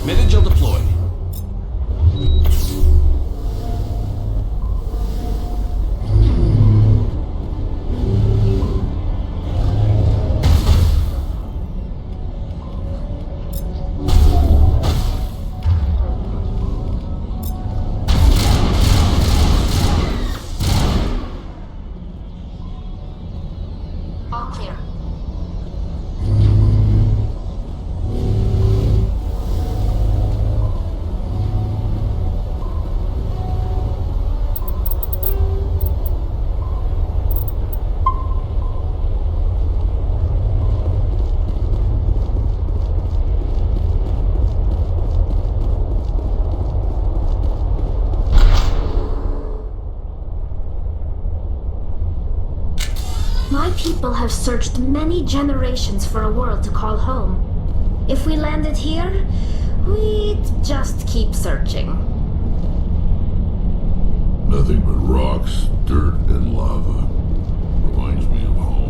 Mid-angel deployed. All clear. My people have searched many generations for a world to call home. If we landed here, we'd just keep searching. Nothing but rocks, dirt, and lava. Reminds me of home.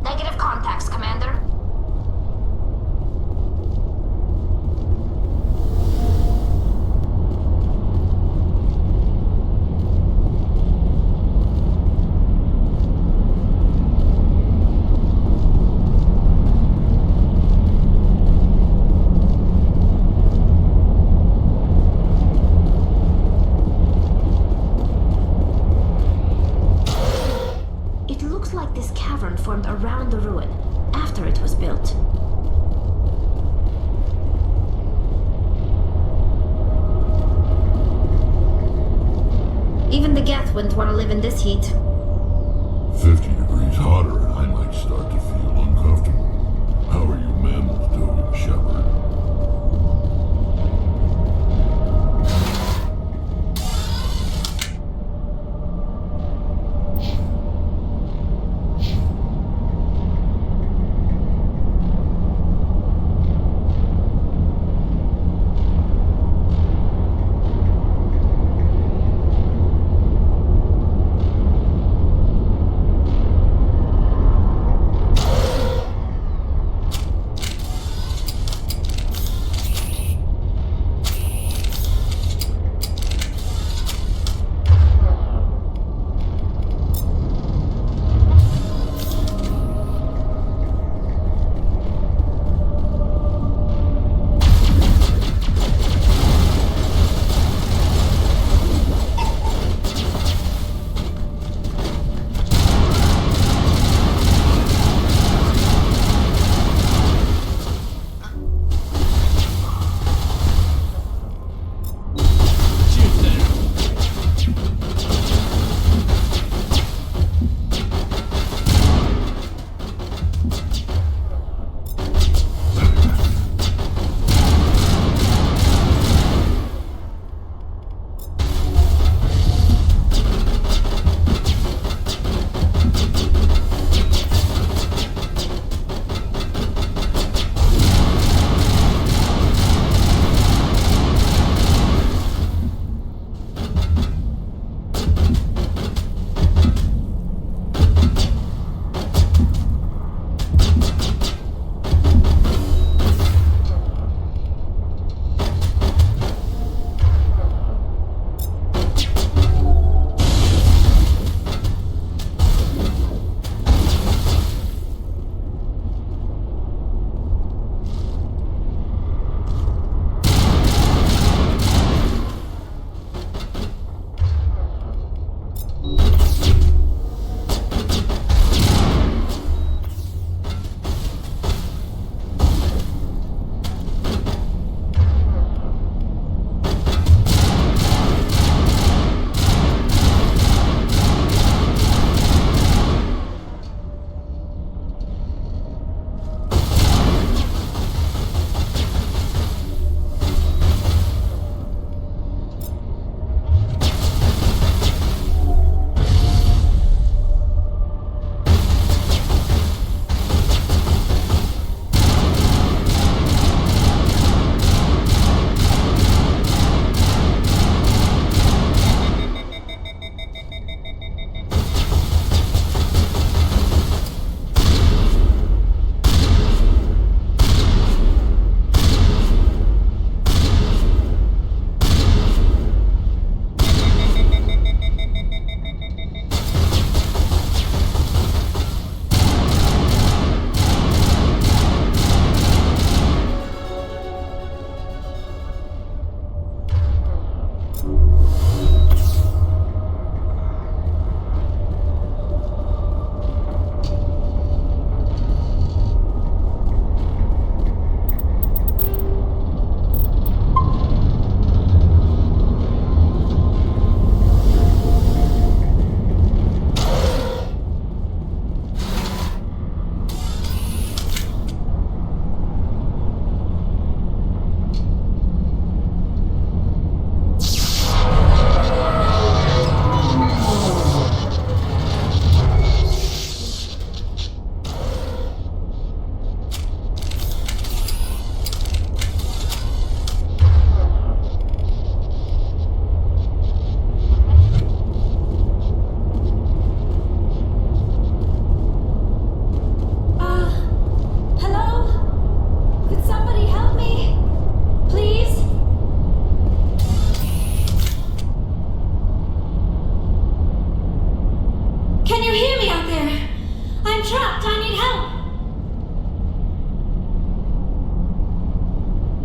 Negative contacts, Commander. It looks like this cavern formed around the ruin, after it was built. Even the Geth wouldn't want to live in this heat. 50 degrees hotter and I might start to feel uncomfortable. How are you mammals doing, Shepard?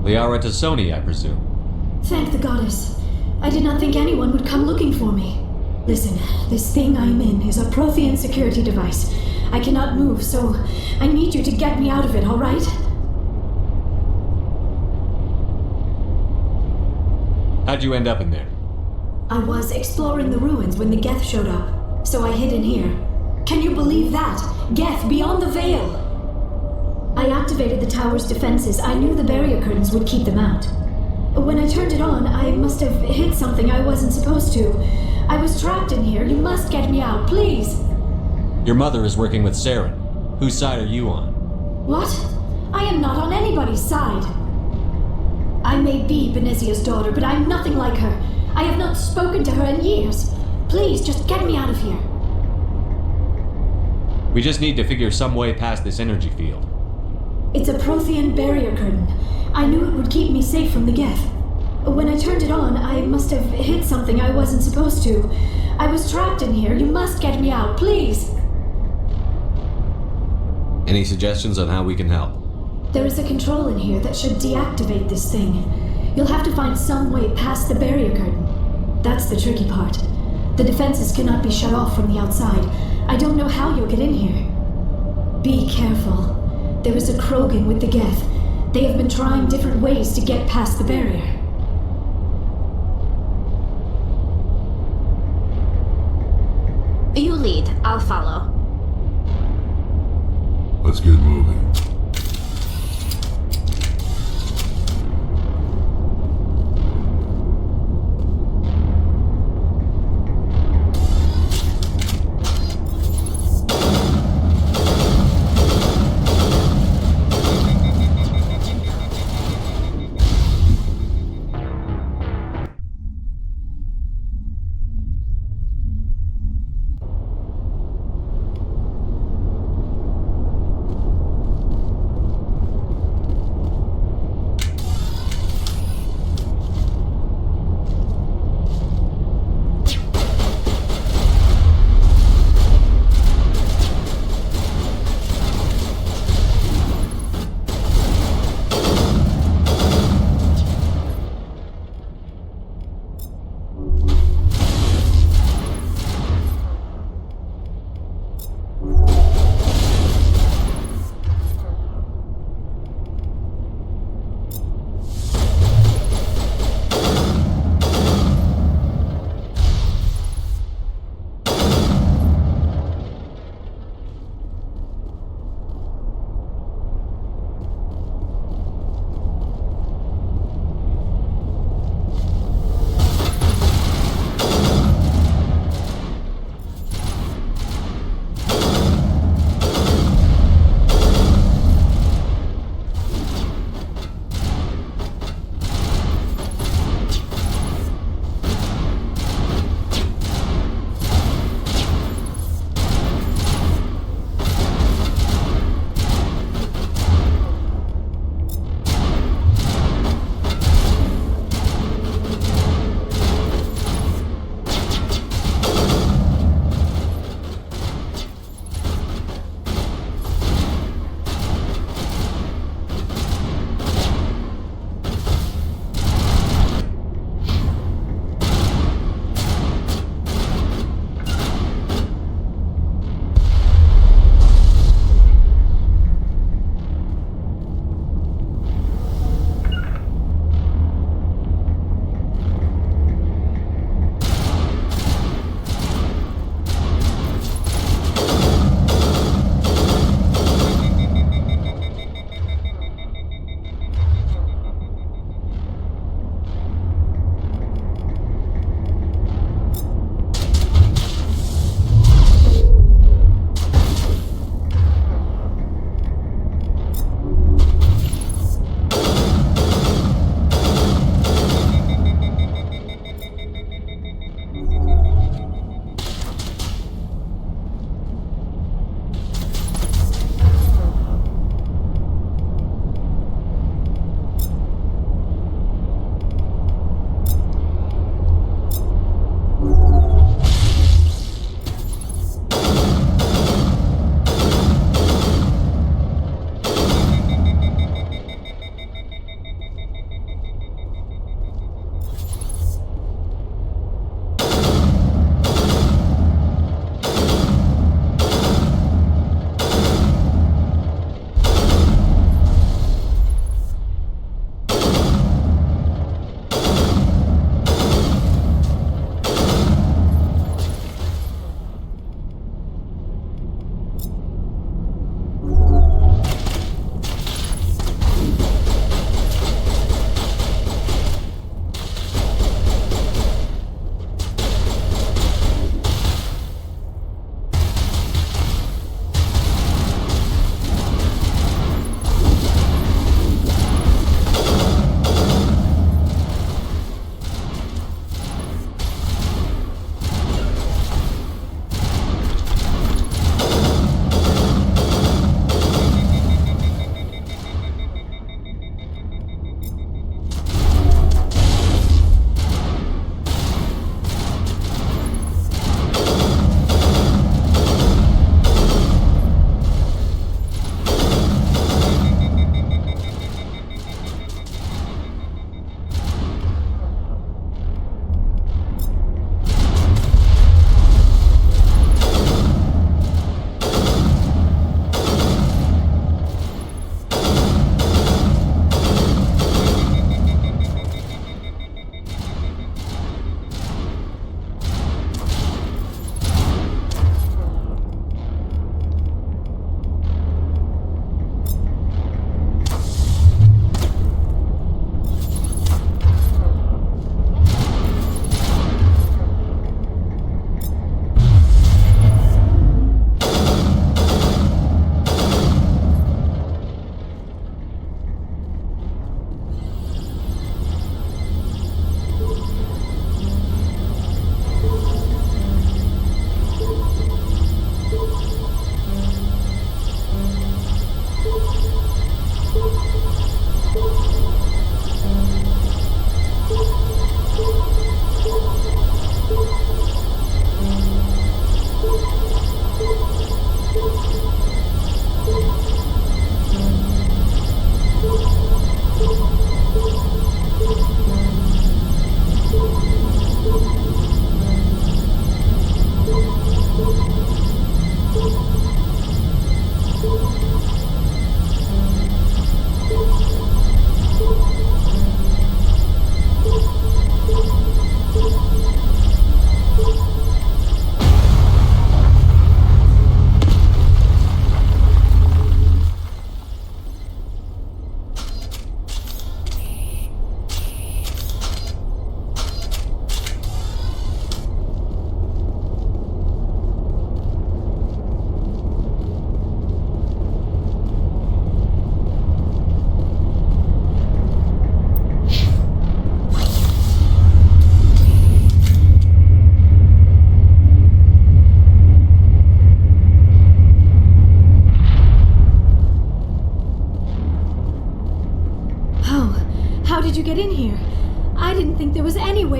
Liara to Sony, I presume. Thank the goddess. I did not think anyone would come looking for me. Listen, this thing I'm in is a Prothean security device. I cannot move, so I need you to get me out of it, alright? How'd you end up in there? I was exploring the ruins when the Geth showed up, so I hid in here. Can you believe that? Geth, beyond the veil! I activated the tower's defenses. I knew the barrier curtains would keep them out. When I turned it on, I must have hit something I wasn't supposed to. I was trapped in here. You must get me out, please! Your mother is working with Saren. Whose side are you on? What? I am not on anybody's side. I may be Benezia's daughter, but I'm nothing like her. I have not spoken to her in years. Please, just get me out of here. We just need to figure some way past this energy field. It's a Prothean barrier curtain. I knew it would keep me safe from the Geth. When I turned it on, I must have hit something I wasn't supposed to. I was trapped in here. You must get me out, please! Any suggestions on how we can help? There is a control in here that should deactivate this thing. You'll have to find some way past the barrier curtain. That's the tricky part. The defenses cannot be shut off from the outside. I don't know how you'll get in here. Be careful. There is a Krogan with the Geth. They have been trying different ways to get past the barrier. You lead, I'll follow. Let's get moving.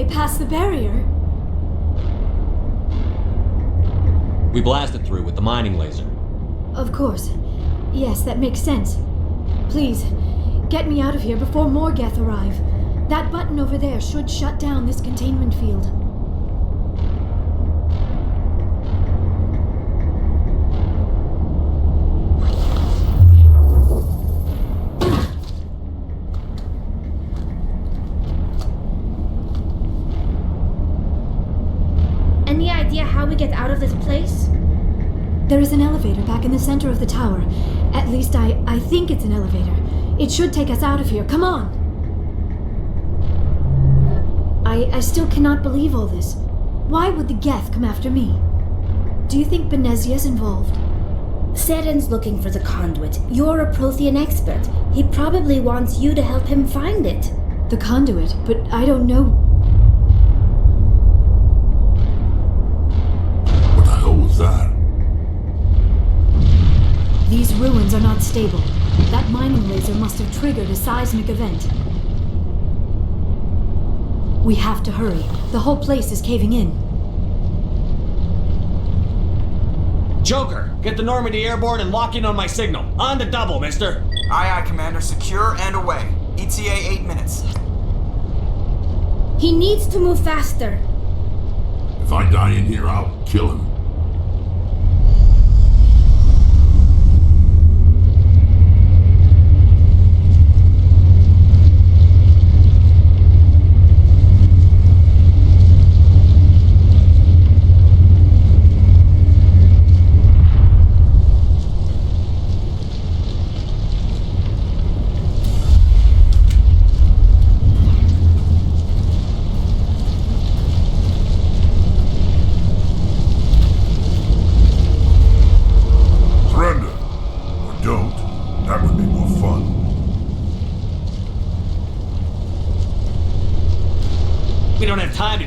way past the barrier. We blasted through with the mining laser. Of course. Yes, that makes sense. Please, get me out of here before more Geth arrive. That button over there should shut down this containment field. Any idea how we get out of this place? There is an elevator back in the center of the tower. At least I think it's an elevator. It should take us out of here. Come on! I still cannot believe all this. Why would the Geth come after me? Do you think Benezia's involved? Seren's looking for the conduit. You're a Prothean expert. He probably wants you to help him find it. The conduit? But I don't know. What the hell was that? These ruins are not stable. That mining laser must have triggered a seismic event. We have to hurry. The whole place is caving in. Joker, get the Normandy airborne and lock in on my signal. On the double, mister. Aye, aye, Commander. Secure and away. ETA 8 minutes. He needs to move faster. If I die in here, I'll kill him.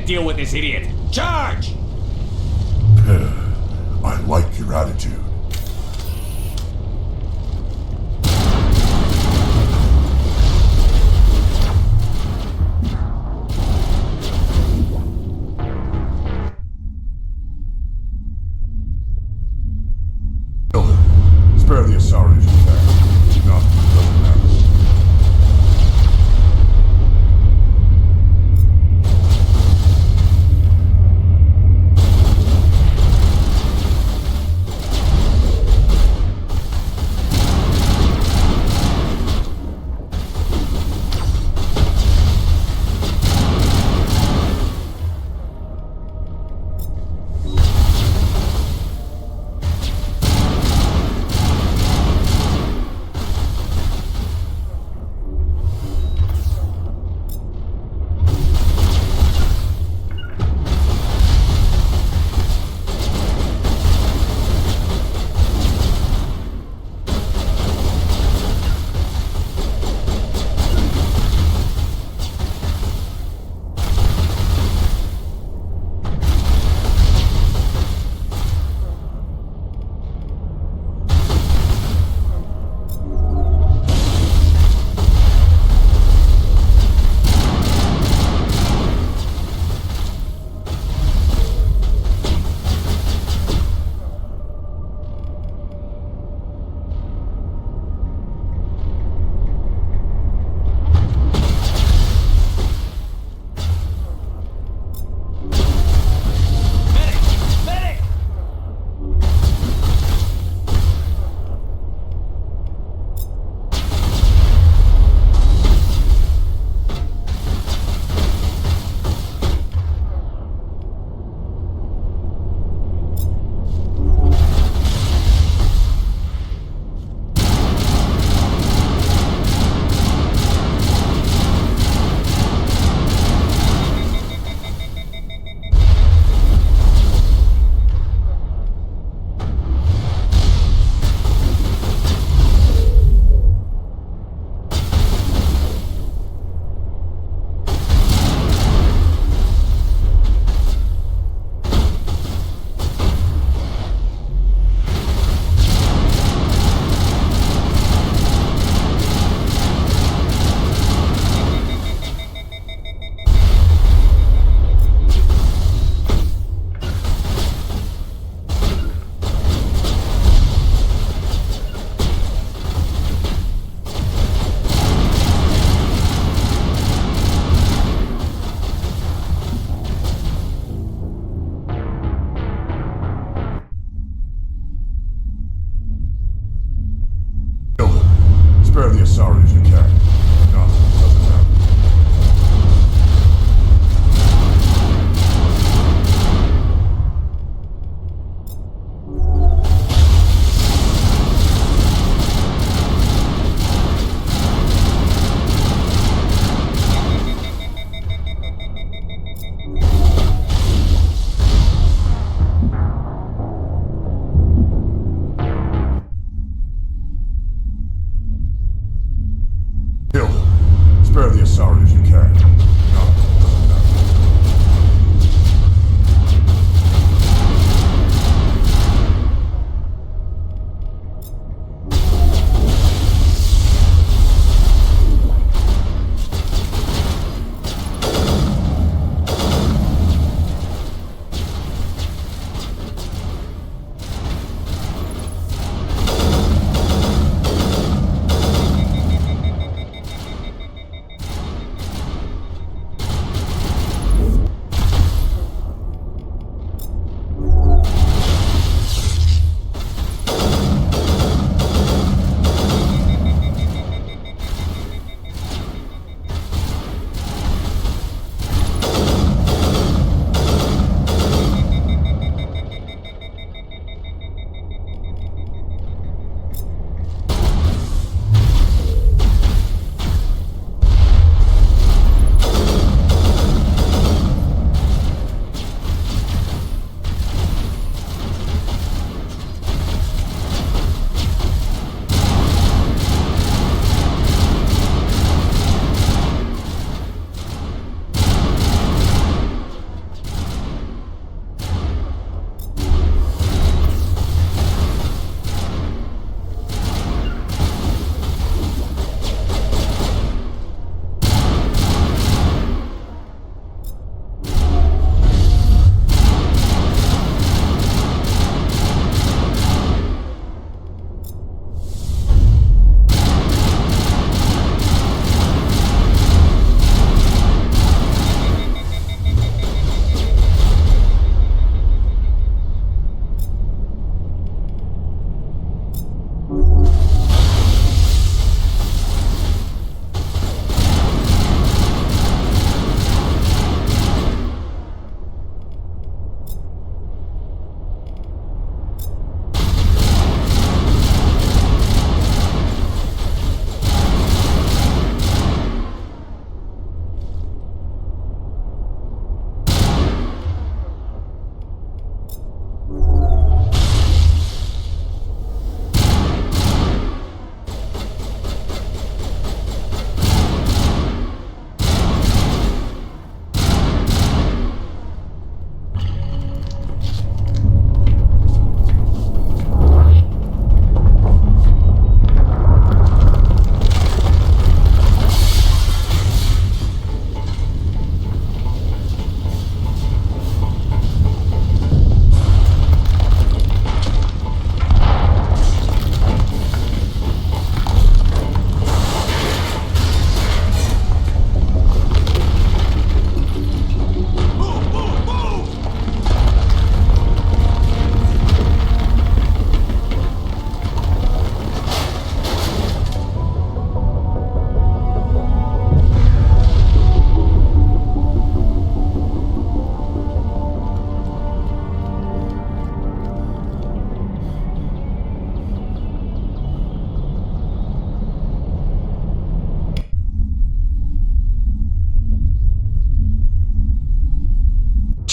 Deal with this idiot. Charge! I like your attitude. Kill him. Spare the Asari if you can. No, it doesn't matter.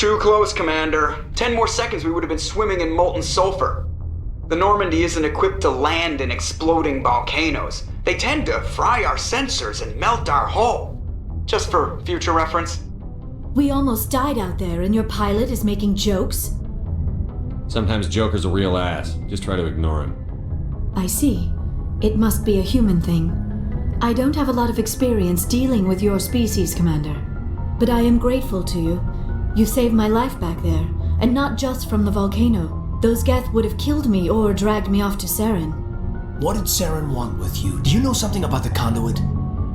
Too close, Commander. 10 more seconds we would have been swimming in molten sulfur. The Normandy isn't equipped to land in exploding volcanoes. They tend to fry our sensors and melt our hull. Just for future reference. We almost died out there and your pilot is making jokes? Sometimes Joker's a real ass. Just try to ignore him. I see. It must be a human thing. I don't have a lot of experience dealing with your species, Commander. But I am grateful to you. You saved my life back there, and not just from the volcano. Those Geth would have killed me or dragged me off to Saren. What did Saren want with you? Do you know something about the conduit?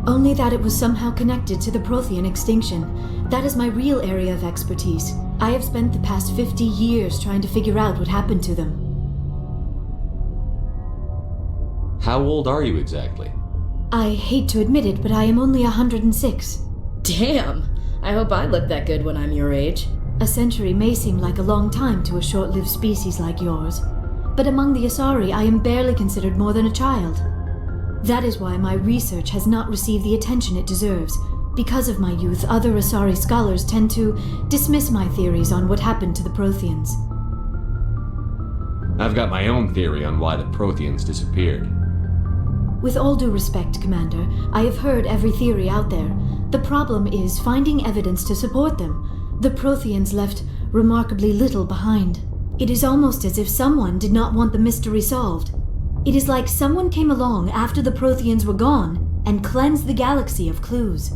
Only that it was somehow connected to the Prothean extinction. That is my real area of expertise. I have spent the past 50 years trying to figure out what happened to them. How old are you exactly? I hate to admit it, but I am only 106. Damn! I hope I look that good when I'm your age. A century may seem like a long time to a short-lived species like yours, but among the Asari I am barely considered more than a child. That is why my research has not received the attention it deserves. Because of my youth, other Asari scholars tend to dismiss my theories on what happened to the Protheans. I've got my own theory on why the Protheans disappeared. With all due respect, Commander, I have heard every theory out there. The problem is finding evidence to support them. The Protheans left remarkably little behind. It is almost as if someone did not want the mystery solved. It is like someone came along after the Protheans were gone and cleansed the galaxy of clues.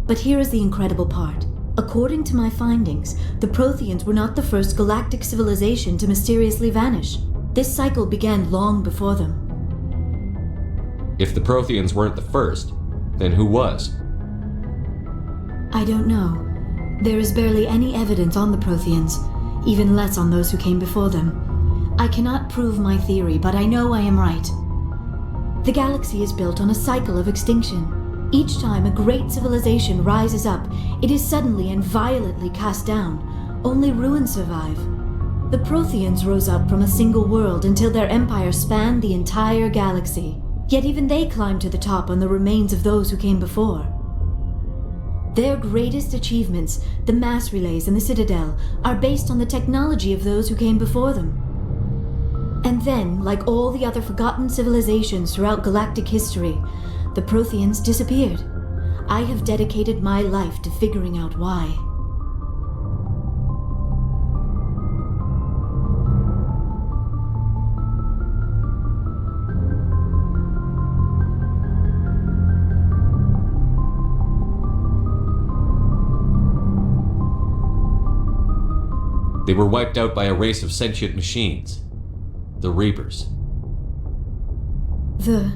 But here is the incredible part. According to my findings, the Protheans were not the first galactic civilization to mysteriously vanish. This cycle began long before them. If the Protheans weren't the first, then who was? I don't know. There is barely any evidence on the Protheans, even less on those who came before them. I cannot prove my theory, but I know I am right. The galaxy is built on a cycle of extinction. Each time a great civilization rises up, it is suddenly and violently cast down. Only ruins survive. The Protheans rose up from a single world until their empire spanned the entire galaxy. Yet even they climbed to the top on the remains of those who came before. Their greatest achievements, the mass relays and the Citadel, are based on the technology of those who came before them. And then, like all the other forgotten civilizations throughout galactic history, the Protheans disappeared. I have dedicated my life to figuring out why. They were wiped out by a race of sentient machines. The Reapers. The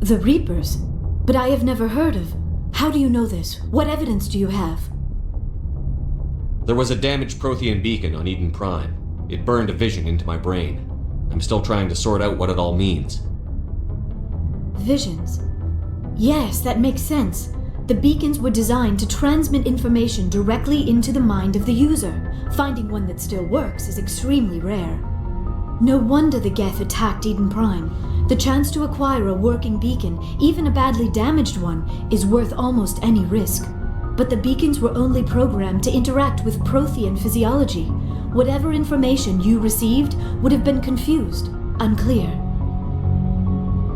Reapers? But I have never heard of. How do you know this? What evidence do you have? There was a damaged Prothean beacon on Eden Prime. It burned a vision into my brain. I'm still trying to sort out what it all means. Visions? Yes, that makes sense. The beacons were designed to transmit information directly into the mind of the user. Finding one that still works is extremely rare. No wonder the Geth attacked Eden Prime. The chance to acquire a working beacon, even a badly damaged one, is worth almost any risk. But the beacons were only programmed to interact with Prothean physiology. Whatever information you received would have been confused, unclear.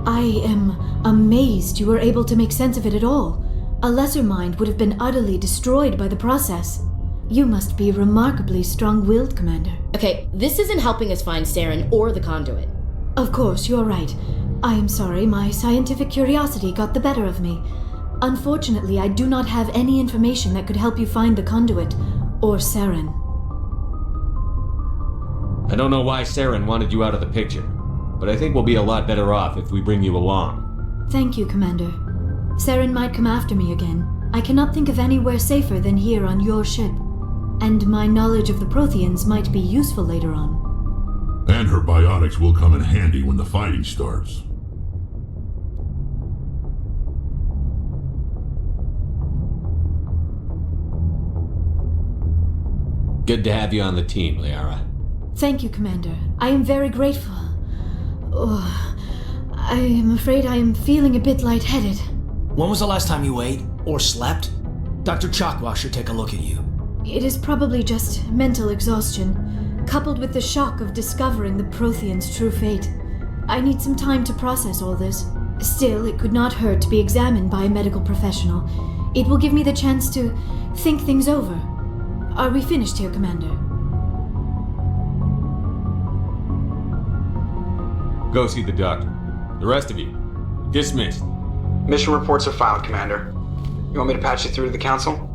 I am amazed you were able to make sense of it at all. A lesser mind would have been utterly destroyed by the process. You must be remarkably strong-willed, Commander. Okay, this isn't helping us find Saren or the conduit. Of course, you're right. I am sorry, my scientific curiosity got the better of me. Unfortunately, I do not have any information that could help you find the conduit, or Saren. I don't know why Saren wanted you out of the picture, but I think we'll be a lot better off if we bring you along. Thank you, Commander. Saren might come after me again. I cannot think of anywhere safer than here on your ship. And my knowledge of the Protheans might be useful later on. And her biotics will come in handy when the fighting starts. Good to have you on the team, Liara. Thank you, Commander. I am very grateful. Oh, I am afraid I am feeling a bit lightheaded. When was the last time you ate or slept? Dr. Chakwa should take a look at you. It is probably just mental exhaustion, coupled with the shock of discovering the Prothean's true fate. I need some time to process all this. Still, it could not hurt to be examined by a medical professional. It will give me the chance to think things over. Are we finished here, Commander? Go see the doctor. The rest of you, dismissed. Mission reports are filed, Commander. You want me to patch you through to the Council?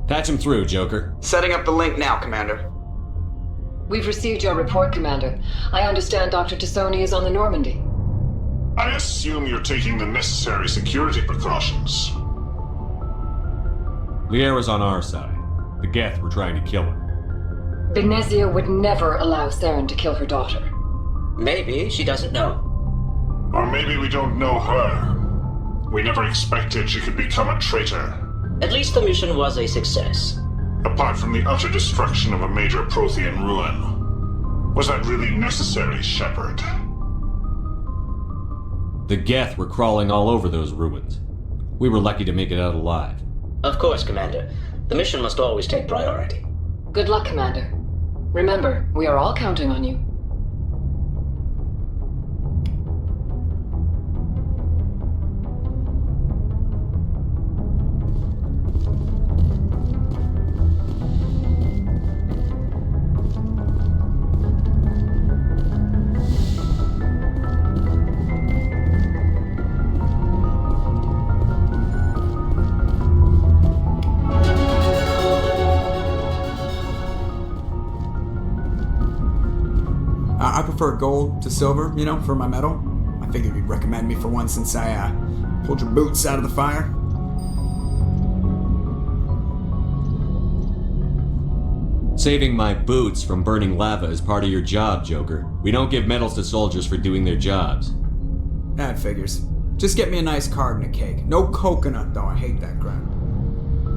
Patch him through, Joker. Setting up the link now, Commander. We've received your report, Commander. I understand Dr. Tassoni is on the Normandy. I assume you're taking the necessary security precautions. Liera's on our side. The Geth were trying to kill her. Vignesia would never allow Saren to kill her daughter. Maybe she doesn't know. Or maybe we don't know her. We never expected she could become a traitor. At least the mission was a success. Apart from the utter destruction of a major Prothean ruin. Was that really necessary, Shepard? The Geth were crawling all over those ruins. We were lucky to make it out alive. Of course, Commander. The mission must always take priority. Good luck, Commander. Remember, we are all counting on you. I prefer gold to silver, you know, for my medal. I figured you'd recommend me for one since I pulled your boots out of the fire. Saving my boots from burning lava is part of your job, Joker. We don't give medals to soldiers for doing their jobs. That figures. Just get me a nice card and a cake. No coconut, though. I hate that crap.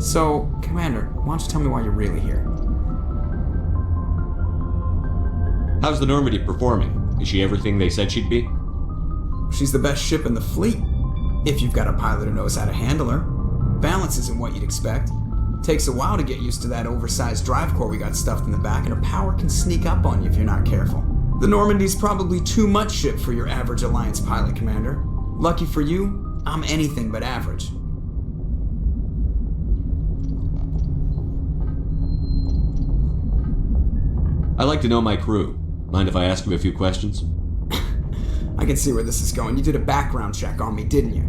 So, Commander, why don't you tell me why you're really here? How's the Normandy performing? Is she everything they said she'd be? She's the best ship in the fleet. If you've got a pilot who knows how to handle her. Balance isn't what you'd expect. Takes a while to get used to that oversized drive core we got stuffed in the back, and her power can sneak up on you if you're not careful. The Normandy's probably too much ship for your average Alliance pilot, Commander. Lucky for you, I'm anything but average. I like to know my crew. Mind if I ask you a few questions? I can see where this is going. You did a background check on me, didn't you?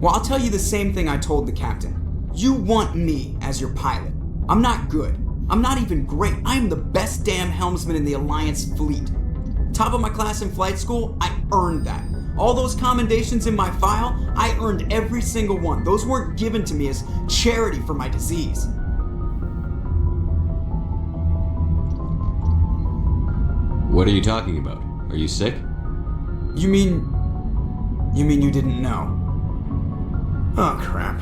Well, I'll tell you the same thing I told the captain. You want me as your pilot. I'm not good. I'm not even great. I'm the best damn helmsman in the Alliance fleet. Top of my class in flight school, I earned that. All those commendations in my file, I earned every single one. Those weren't given to me as charity for my disease. What are you talking about? Are you sick? You mean you didn't know? Oh, crap.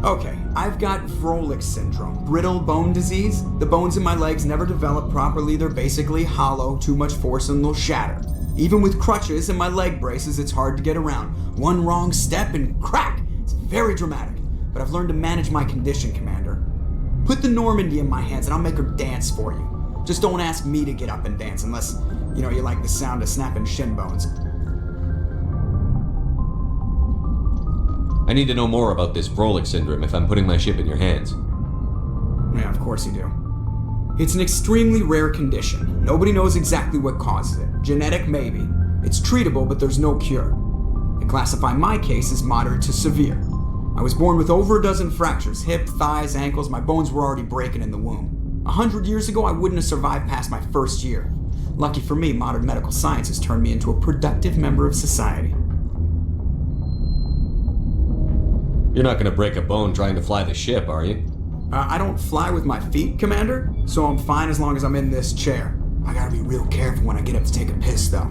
Okay, I've got Vrolik syndrome, brittle bone disease. The bones in my legs never develop properly. They're basically hollow, too much force and they'll shatter. Even with crutches and my leg braces, it's hard to get around. One wrong step and crack! It's very dramatic. But I've learned to manage my condition, Commander. Put the Normandy in my hands and I'll make her dance for you. Just don't ask me to get up and dance unless, you know, you like the sound of snapping shin bones. I need to know more about this Vrolik syndrome if I'm putting my ship in your hands. Yeah, of course you do. It's an extremely rare condition. Nobody knows exactly what causes it. Genetic, maybe. It's treatable, but there's no cure. They classify my case as moderate to severe. I was born with over a dozen fractures, hip, thighs, ankles. My bones were already breaking in the womb. 100 years ago, I wouldn't have survived past my first year. Lucky for me, modern medical science has turned me into a productive member of society. You're not gonna break a bone trying to fly the ship, are you? I don't fly with my feet, Commander, so I'm fine as long as I'm in this chair. I gotta be real careful when I get up to take a piss, though.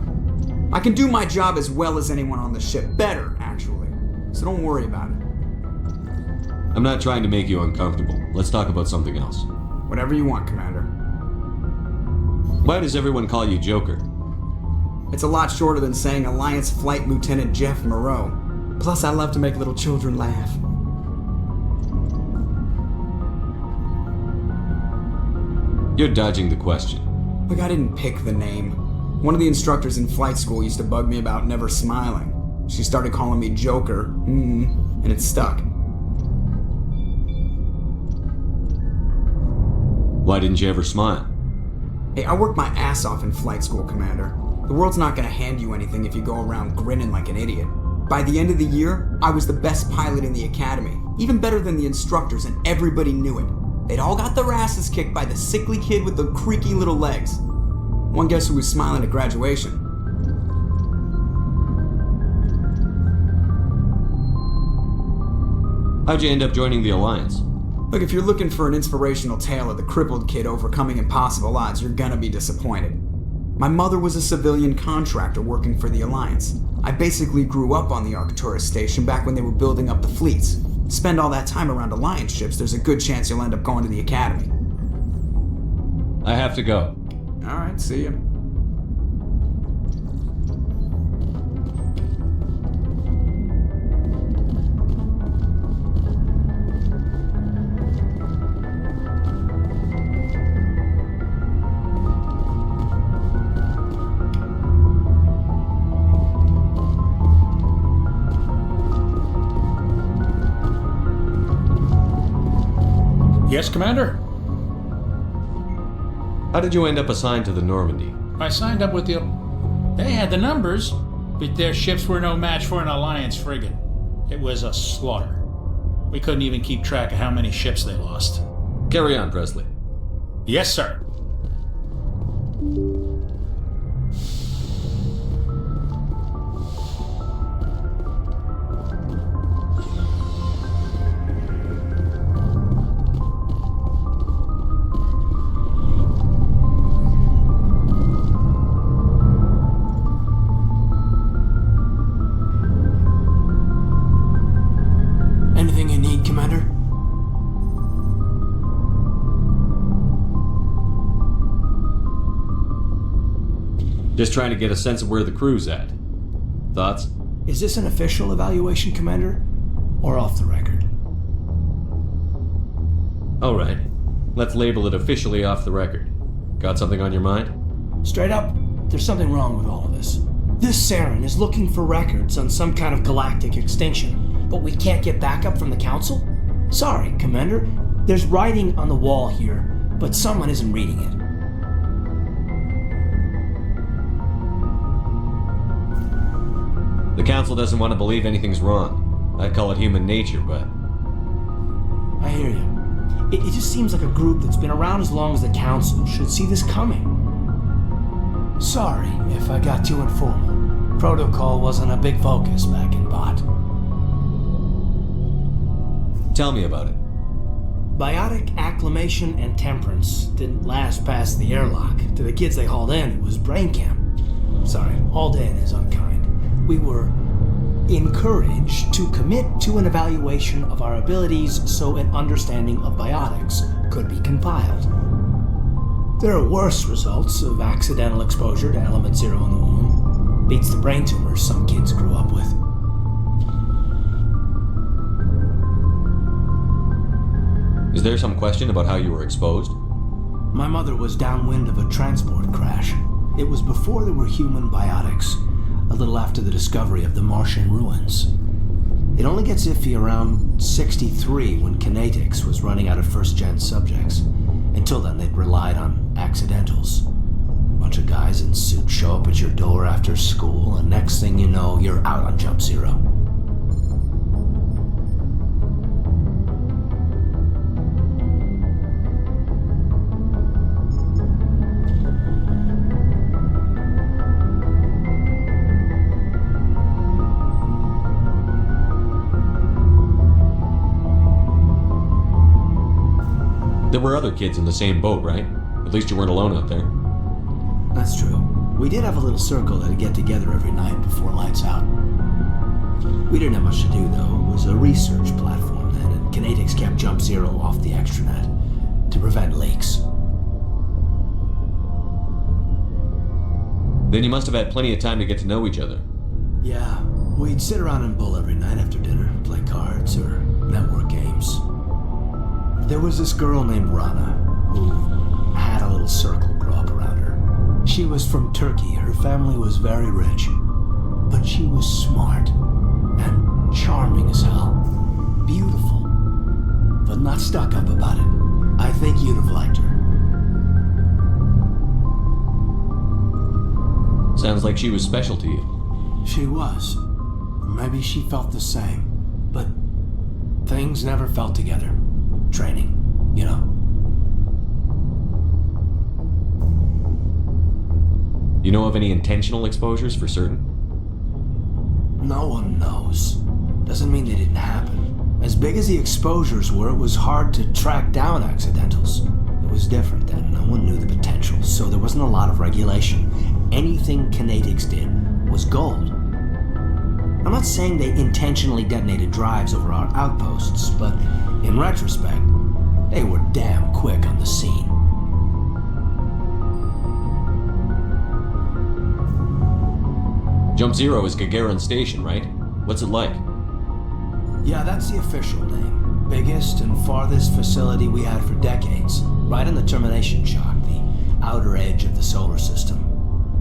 I can do my job as well as anyone on the ship. Better, actually. So don't worry about it. I'm not trying to make you uncomfortable. Let's talk about something else. Whatever you want, Commander. Why does everyone call you Joker? It's a lot shorter than saying Alliance Flight Lieutenant Jeff Moreau. Plus, I love to make little children laugh. You're dodging the question. Look, I didn't pick the name. One of the instructors in flight school used to bug me about never smiling. She started calling me Joker, and it stuck. Why didn't you ever smile? Hey, I worked my ass off in flight school, Commander. The world's not gonna hand you anything if you go around grinning like an idiot. By the end of the year, I was the best pilot in the academy, even better than the instructors, and everybody knew it. They'd all got their asses kicked by the sickly kid with the creaky little legs. One guess who was smiling at graduation? How'd you end up joining the Alliance? Look, if you're looking for an inspirational tale of the crippled kid overcoming impossible odds, you're gonna be disappointed. My mother was a civilian contractor working for the Alliance. I basically grew up on the Arcturus station back when they were building up the fleets. Spend all that time around Alliance ships, there's a good chance you'll end up going to the Academy. I have to go. Alright, see ya. Yes, Commander? How did you end up assigned to the Normandy? I signed up with the... They had the numbers, but their ships were no match for an Alliance frigate. It was a slaughter. We couldn't even keep track of how many ships they lost. Carry on, Presley. Yes, sir. Anything you need, Commander? Just trying to get a sense of where the crew's at. Thoughts? Is this an official evaluation, Commander? Or off the record? Alright. Let's label it officially off the record. Got something on your mind? Straight up, there's something wrong with all of this. This Saren is looking for records on some kind of galactic extinction, but we can't get backup from the Council? Sorry, Commander. There's writing on the wall here, but someone isn't reading it. The Council doesn't want to believe anything's wrong. I'd call it human nature, but... I hear you. It just seems like a group that's been around as long as the Council should see this coming. Sorry if I got too informal. Protocol wasn't a big focus back in Bot. Tell me about it. Biotic acclimation and temperance didn't last past the airlock. To the kids they hauled in, it was brain camp. Sorry, hauled in is unkind. We were encouraged to commit to an evaluation of our abilities so an understanding of biotics could be compiled. There are worse results of accidental exposure to element 0 in the womb. Beats the brain tumors some kids grew up with. Is there some question about how you were exposed? My mother was downwind of a transport crash. It was before there were human biotics, a little after the discovery of the Martian ruins. It only gets iffy around 63 when Kinetics was running out of first-gen subjects. Until then, they'd relied on accidentals. Bunch of guys in suits show up at your door after school, and next thing you know, you're out on Jump Zero. There were other kids in the same boat, right? At least you weren't alone out there. That's true. We did have a little circle that'd get together every night before lights out. We didn't have much to do, though. It was a research platform then, and Kinetics kept Jump Zero off the extranet to prevent leaks. Then you must have had plenty of time to get to know each other. Yeah, we'd sit around and bull every night after dinner, play cards or network games. There was this girl named Rana who had a She was from Turkey. Her family was very rich. But she was smart and charming as hell. Beautiful. But not stuck up about it. I think you'd have liked her. Sounds like she was special to you. She was. Maybe she felt the same. But things never felt together. Training, you know. You know of any intentional exposures for certain? No one knows. Doesn't mean they didn't happen. As big as the exposures were, it was hard to track down accidentals. It was different then. No one knew the potential, so there wasn't a lot of regulation. Anything kinetics did was gold. I'm not saying they intentionally detonated drives over our outposts, but in retrospect, they were damn quick on the scene. Jump Zero is Gagarin Station, right? What's it like? Yeah, that's the official name. Biggest and farthest facility we had for decades. Right on the termination shock, the outer edge of the solar system.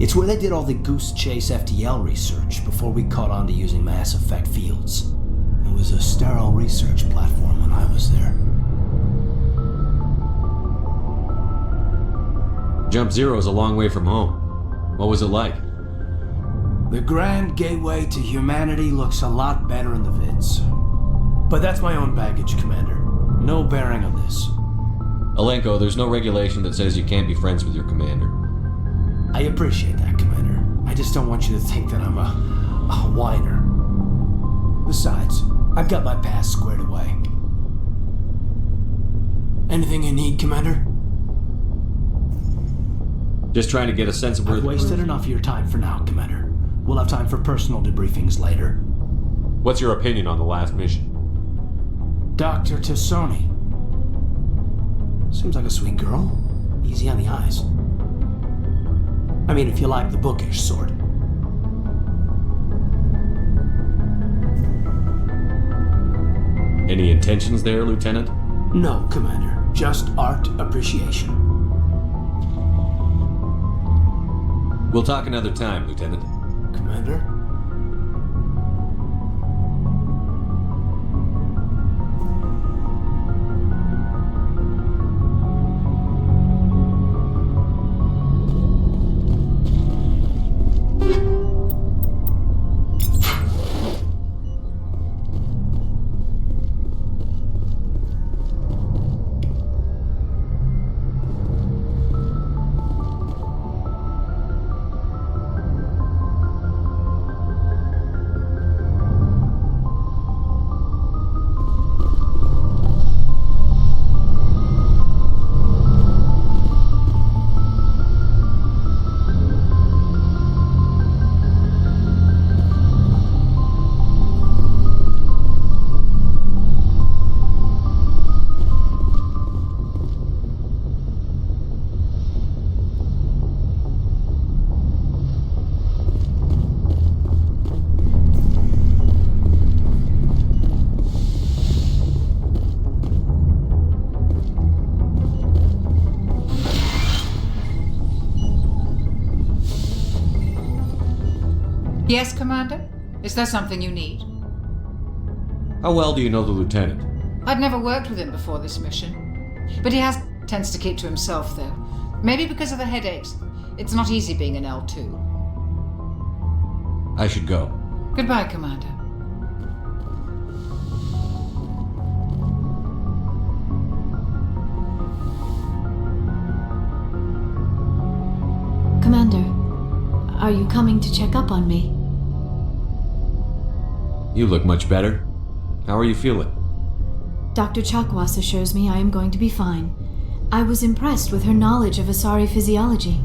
It's where they did all the Goose Chase FTL research before we caught on to using mass effect fields. It was a sterile research platform when I was there. Jump Zero is a long way from home. What was it like? The grand gateway to humanity looks a lot better in the vids. But that's my own baggage, Commander. No bearing on this. Alenko, there's no regulation that says you can't be friends with your commander. I appreciate that, Commander. I just don't want you to think that I'm a whiner. Besides, I've got my past squared away. Anything you need, Commander? Just trying to get a sense of where... I've wasted enough of your time for now, Commander. We'll have time for personal debriefings later. What's your opinion on the last mission? Dr. Tassoni. Seems like a sweet girl. Easy on the eyes. I mean, if you like the bookish sort. Any intentions there, Lieutenant? No, Commander. Just art appreciation. We'll talk another time, Lieutenant. Commander? Yes, Commander? Is there something you need? How well do you know the Lieutenant? I'd never worked with him before this mission. But he tends to keep to himself, though. Maybe because of the headaches. It's not easy being an L2. I should go. Goodbye, Commander. Commander, are you coming to check up on me? You look much better. How are you feeling? Dr. Chakwas assures me I am going to be fine. I was impressed with her knowledge of Asari physiology.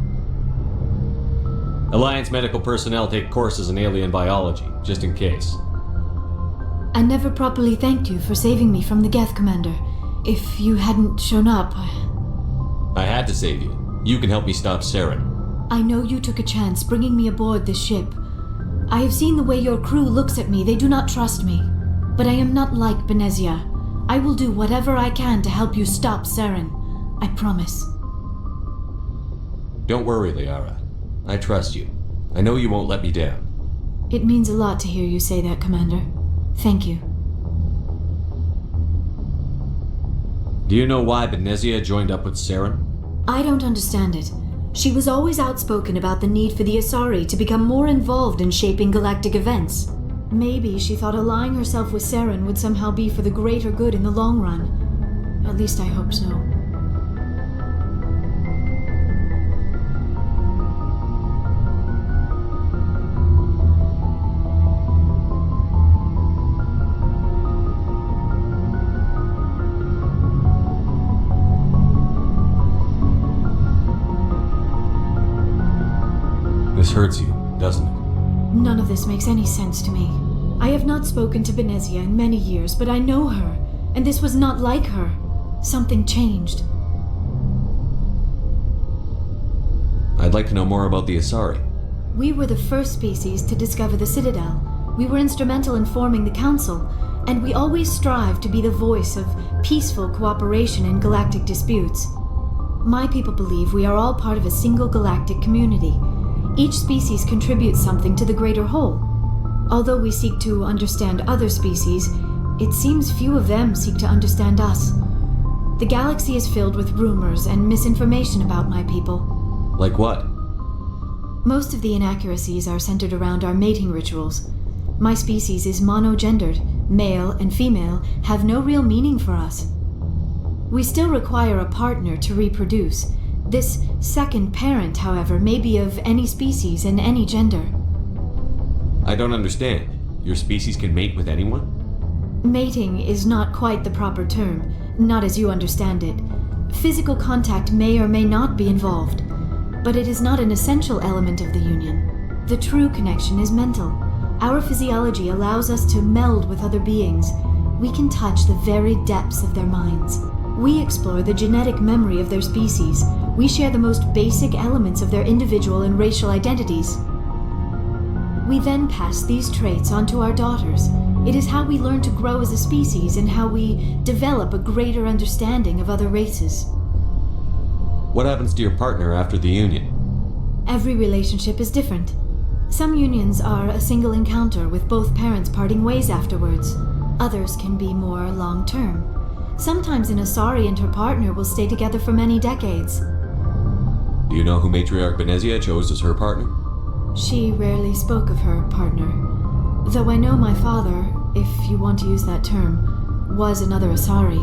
Alliance medical personnel take courses in alien biology, just in case. I never properly thanked you for saving me from the Geth, Commander. If you hadn't shown up... I had to save you. You can help me stop Saren. I know you took a chance bringing me aboard this ship. I have seen the way your crew looks at me. They do not trust me. But I am not like Benezia. I will do whatever I can to help you stop Saren. I promise. Don't worry, Liara. I trust you. I know you won't let me down. It means a lot to hear you say that, Commander. Thank you. Do you know why Benezia joined up with Saren? I don't understand it. She was always outspoken about the need for the Asari to become more involved in shaping galactic events. Maybe she thought allying herself with Saren would somehow be for the greater good in the long run. At least I hope so. This hurts you, doesn't it? None of this makes any sense to me. I have not spoken to Benezia in many years, but I know her, and this was not like her. Something changed. I'd like to know more about the Asari. We were the first species to discover the Citadel. We were instrumental in forming the Council, and we always strive to be the voice of peaceful cooperation in galactic disputes. My people believe we are all part of a single galactic community. Each species contributes something to the greater whole. Although we seek to understand other species, it seems few of them seek to understand us. The galaxy is filled with rumors and misinformation about my people. Like what? Most of the inaccuracies are centered around our mating rituals. My species is monogendered. Male and female have no real meaning for us. We still require a partner to reproduce. This second parent, however, may be of any species and any gender. I don't understand. Your species can mate with anyone? Mating is not quite the proper term, not as you understand it. Physical contact may or may not be involved, but it is not an essential element of the union. The true connection is mental. Our physiology allows us to meld with other beings. We can touch the very depths of their minds. We explore the genetic memory of their species. We share the most basic elements of their individual and racial identities. We then pass these traits on to our daughters. It is how we learn to grow as a species and how we develop a greater understanding of other races. What happens to your partner after the union? Every relationship is different. Some unions are a single encounter with both parents parting ways afterwards. Others can be more long-term. Sometimes an Asari and her partner will stay together for many decades. Do you know who Matriarch Benezia chose as her partner? She rarely spoke of her partner. Though I know my father, if you want to use that term, was another Asari.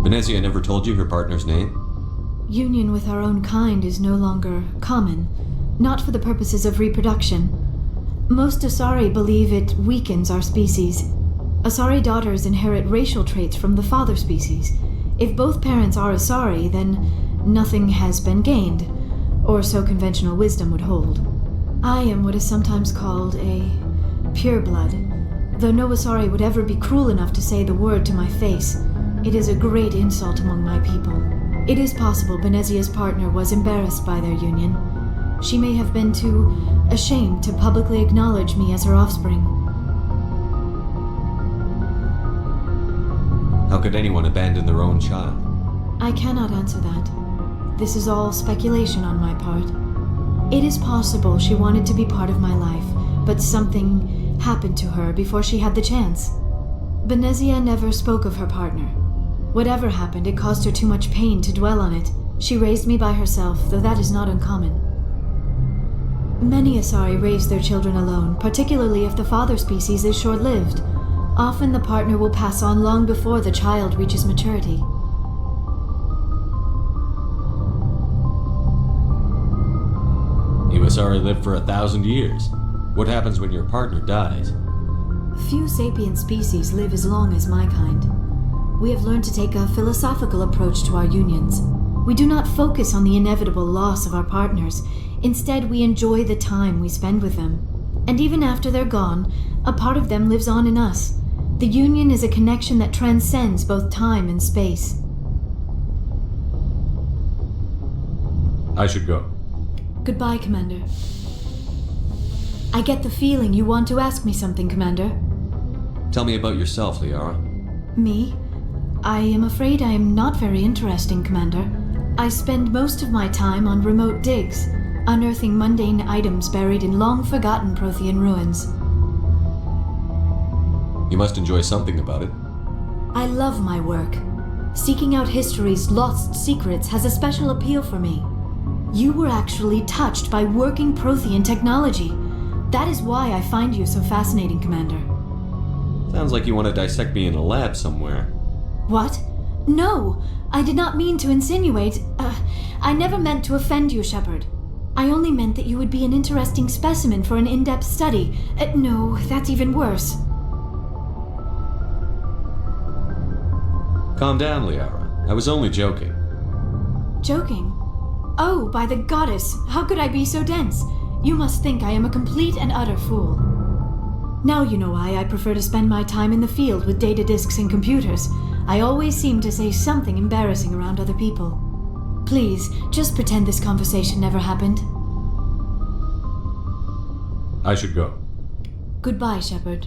Benezia never told you her partner's name? Union with our own kind is no longer common. Not for the purposes of reproduction. Most Asari believe it weakens our species. Asari daughters inherit racial traits from the father species. If both parents are Asari, then nothing has been gained, or so conventional wisdom would hold. I am what is sometimes called a pureblood. Though no Asari would ever be cruel enough to say the word to my face, it is a great insult among my people. It is possible Benezia's partner was embarrassed by their union. She may have been too ashamed to publicly acknowledge me as her offspring. How could anyone abandon their own child? I cannot answer that. This is all speculation on my part. It is possible she wanted to be part of my life, but something happened to her before she had the chance. Benezia never spoke of her partner. Whatever happened, it caused her too much pain to dwell on it. She raised me by herself, though that is not uncommon. Many Asari raise their children alone, particularly if the father species is short-lived. Often the partner will pass on long before the child reaches maturity. You Asari live for 1,000 years. What happens when your partner dies? Few sapient species live as long as my kind. We have learned to take a philosophical approach to our unions. We do not focus on the inevitable loss of our partners. Instead, we enjoy the time we spend with them. And even after they're gone, a part of them lives on in us. The union is a connection that transcends both time and space. I should go. Goodbye, Commander. I get the feeling you want to ask me something, Commander. Tell me about yourself, Liara. Me? I am afraid I am not very interesting, Commander. I spend most of my time on remote digs, unearthing mundane items buried in long-forgotten Prothean ruins. You must enjoy something about it. I love my work. Seeking out history's lost secrets has a special appeal for me. You were actually touched by working Prothean technology. That is why I find you so fascinating, Commander. Sounds like you want to dissect me in a lab somewhere. What? No! I did not mean to insinuate. I never meant to offend you, Shepard. I only meant that you would be an interesting specimen for an in-depth study. No, that's even worse. Calm down, Liara. I was only joking. Joking? Oh, by the goddess, how could I be so dense? You must think I am a complete and utter fool. Now you know why I prefer to spend my time in the field with data disks and computers. I always seem to say something embarrassing around other people. Please, just pretend this conversation never happened. I should go. Goodbye, Shepard.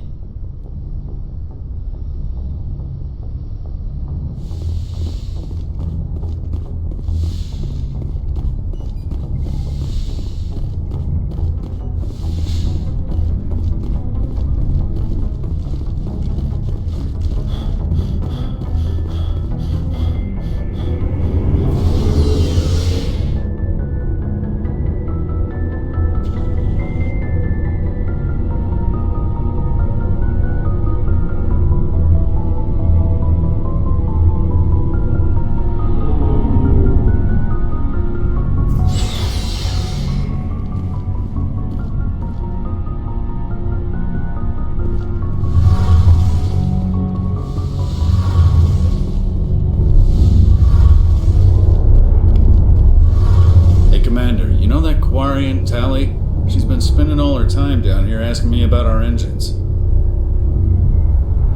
Tally, she's been spending all her time down here asking me about our engines.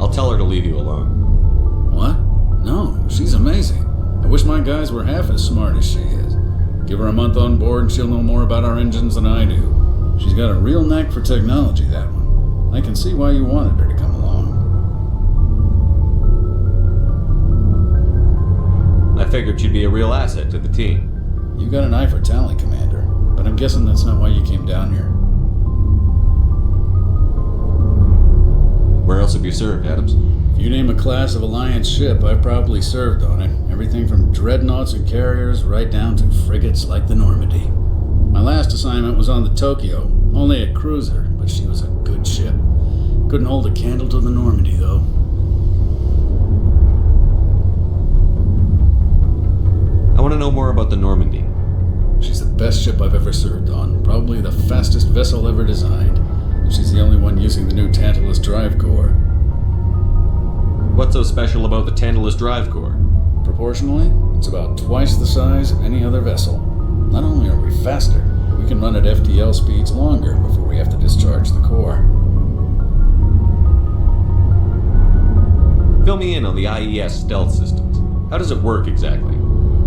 I'll tell her to leave you alone. What? No, she's amazing. I wish my guys were half as smart as she is. Give her a month on board and she'll know more about our engines than I do. She's got a real knack for technology, that one. I can see why you wanted her to come along. I figured she'd be a real asset to the team. You got an eye for Tally, Commander. But I'm guessing that's not why you came down here. Where else have you served, Adams? If you name a class of Alliance ship, I've probably served on it. Everything from dreadnoughts and carriers right down to frigates like the Normandy. My last assignment was on the Tokyo, only a cruiser, but she was a good ship. Couldn't hold a candle to the Normandy, though. I want to know more about the Normandy. She's the best ship I've ever served on, probably the fastest vessel ever designed. And she's the only one using the new Tantalus drive core. What's so special about the Tantalus drive core? Proportionally, it's about twice the size of any other vessel. Not only are we faster, but we can run at FTL speeds longer before we have to discharge the core. Fill me in on the IES stealth systems. How does it work exactly?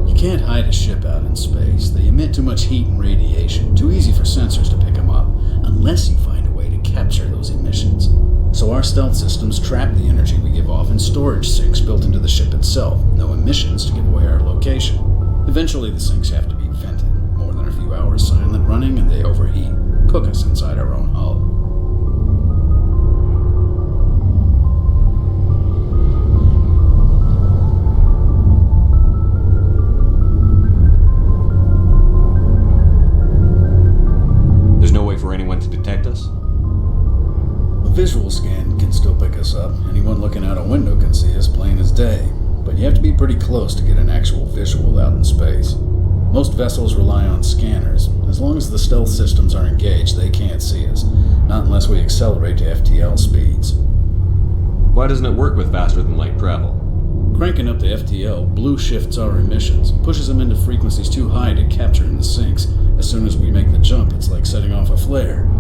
You can't hide a ship out in space. They emit too much heat and radiation, too easy for sensors to pick them up, unless you find a way to capture those emissions. So our stealth systems trap the energy we give off in storage sinks built into the ship itself. No emissions to give away our location. Eventually the sinks have to be vented. More than a few hours silent running and they overheat. Cook us inside our own hull. Anyone to detect us? A visual scan can still pick us up. Anyone looking out a window can see us plain as day. But you have to be pretty close to get an actual visual out in space. Most vessels rely on scanners. As long as the stealth systems are engaged, they can't see us. Not unless we accelerate to FTL speeds. Why doesn't it work with faster than light travel? Cranking up to FTL blue shifts our emissions, pushes them into frequencies too high to capture in the sinks. As soon as we make the jump, it's like setting off a flare.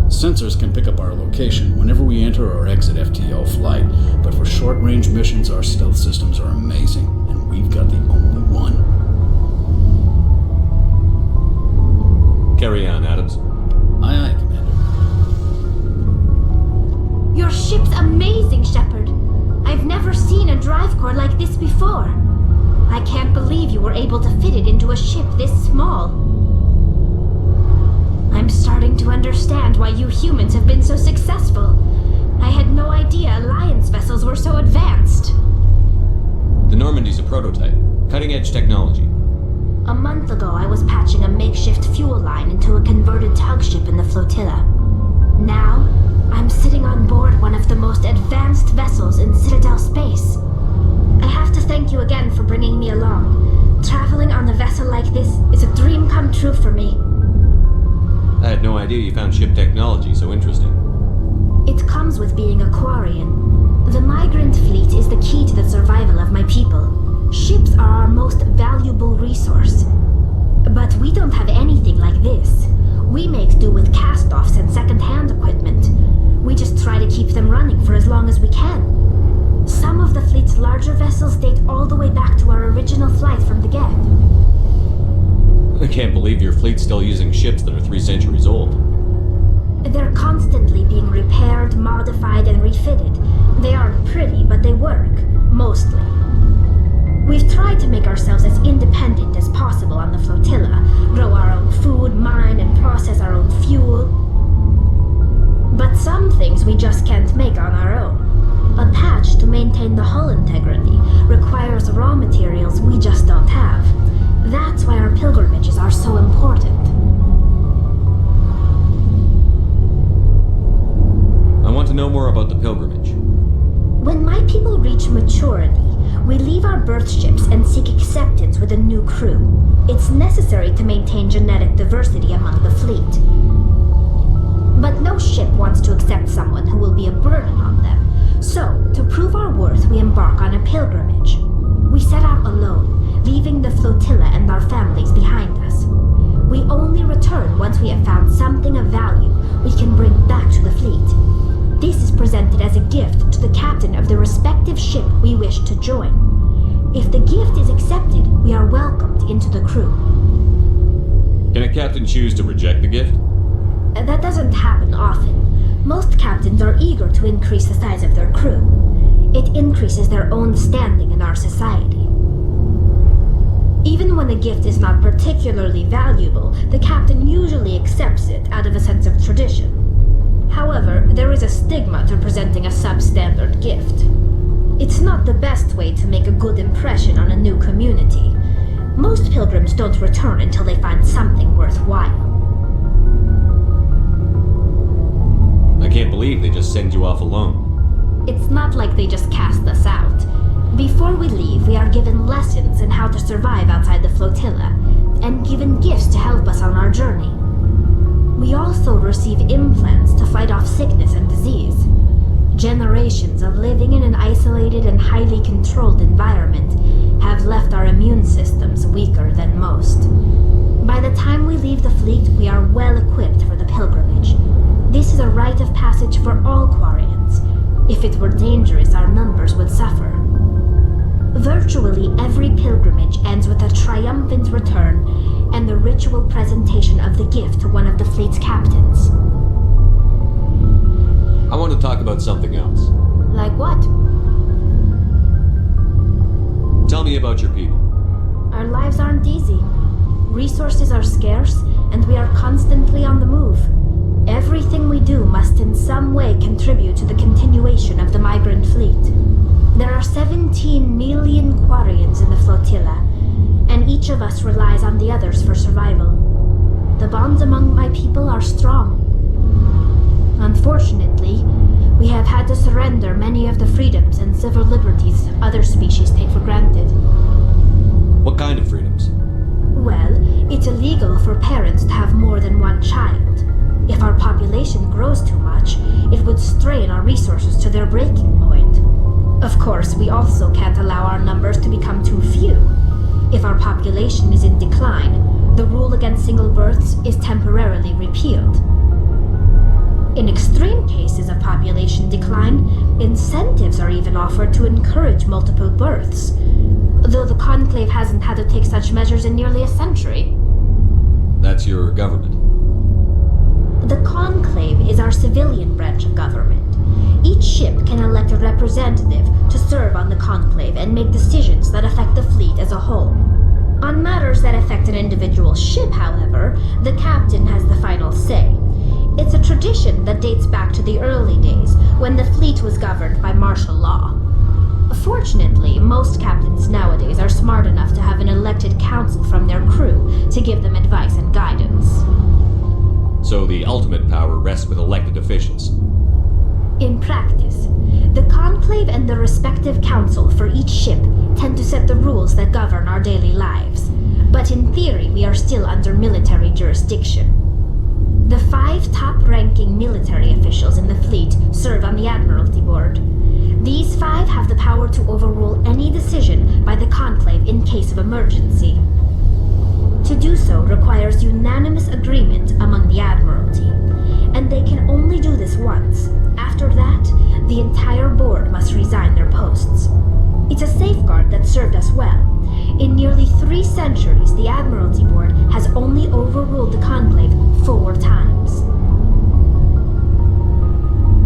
Sensors can pick up our location whenever we enter or exit FTL flight, but for short-range missions, our stealth systems are amazing, and we've got the only one. Carry on, Adams. Aye, aye, Commander. Your ship's amazing, Shepard. I've never never seen a drive core like this before. I can't believe you were able to fit it into a ship this small. I'm starting to understand why you humans have been so successful. I had no idea Alliance vessels were so advanced. The Normandy's a prototype. Cutting-edge technology. A month ago, I was patching a makeshift fuel line into a converted tug ship in the flotilla. Now, I'm sitting on board one of the most advanced vessels in Citadel space. I have to thank you again for bringing me along. Traveling on a vessel like this is a dream come true for me. I had no idea you found ship technology so interesting. It comes with being a Quarian. The migrant fleet is the key to the survival of my people. Ships are our most valuable resource. But we don't have anything like this. We make do with cast-offs and second-hand equipment. We just try to keep them running for as long as we can. Some of the fleet's larger vessels date all the way back to our original flight from the Geth. I can't believe your fleet's still using ships that are 3 centuries old. They're constantly being repaired, modified, and refitted. They aren't pretty, but they work. Mostly. We've tried to make ourselves as independent as possible on the flotilla, grow our own food, mine, and process our own fuel. But some things we just can't make on our own. A patch to maintain the hull integrity requires raw materials we just don't have. That's why our pilgrimages are so important. I want to know more about the pilgrimage. When my people reach maturity, we leave our birth ships and seek acceptance with a new crew. It's necessary to maintain genetic diversity among the fleet. But no ship wants to accept someone who will be a burden on them. So, to prove our worth, we embark on a pilgrimage. We set out alone, leaving the flotilla and our families behind us. We only return once we have found something of value we can bring back to the fleet. This is presented as a gift to the captain of the respective ship we wish to join. If the gift is accepted, we are welcomed into the crew. Can a captain choose to reject the gift? That doesn't happen often. Most captains are eager to increase the size of their crew. It increases their own standing in our society. Even when a gift is not particularly valuable, the captain usually accepts it out of a sense of tradition. However, there is a stigma to presenting a substandard gift. It's not the best way to make a good impression on a new community. Most pilgrims don't return until they find something worthwhile. I can't believe they just send you off alone. It's not like they just cast us out. Before we leave, we are given lessons in how to survive outside the flotilla, and given gifts to help us on our journey. We also receive implants to fight off sickness and disease. Generations of living in an isolated and highly controlled environment have left our immune systems weaker than most. By the time we leave the fleet, we are well equipped for the pilgrimage. This is a rite of passage for all Quarians. If it were dangerous, our numbers would suffer. Virtually every pilgrimage ends with a triumphant return and the ritual presentation of the gift to one of the fleet's captains. I want to talk about something else. Like what? Tell me about your people. Our lives aren't easy. Resources are scarce, and we are constantly on the move. Everything we do must in some way contribute to the continuation of the migrant fleet. There are 17 million Quarians in the flotilla, and each of us relies on the others for survival. The bonds among my people are strong. Unfortunately, we have had to surrender many of the freedoms and civil liberties other species take for granted. What kind of freedoms? Well, it's illegal for parents to have more than one child. If our population grows too much, it would strain our resources to their breaking point. Of course, we also can't allow our numbers to become too few. If our population is in decline, the rule against single births is temporarily repealed. In extreme cases of population decline, incentives are even offered to encourage multiple births, though the Conclave hasn't had to take such measures in nearly a century. That's your government. The Conclave is our civilian branch of government. Each ship can elect a representative to serve on the Conclave and make decisions that affect the fleet as a whole. On matters that affect an individual ship, however, the captain has the final say. It's a tradition that dates back to the early days, when the fleet was governed by martial law. Fortunately, most captains nowadays are smart enough to have an elected council from their crew to give them advice and guidance. So the ultimate power rests with elected officials. In practice, the Conclave and the respective council for each ship tend to set the rules that govern our daily lives. But in theory, we are still under military jurisdiction. The 5 top-ranking military officials in the fleet serve on the Admiralty Board. These 5 have the power to overrule any decision by the Conclave in case of emergency. To do so requires unanimous agreement among the Admiralty, and they can only do this once. After that, the entire board must resign their posts. It's a safeguard that served us well. In nearly 3 centuries, the Admiralty Board has only overruled the Conclave 4 times.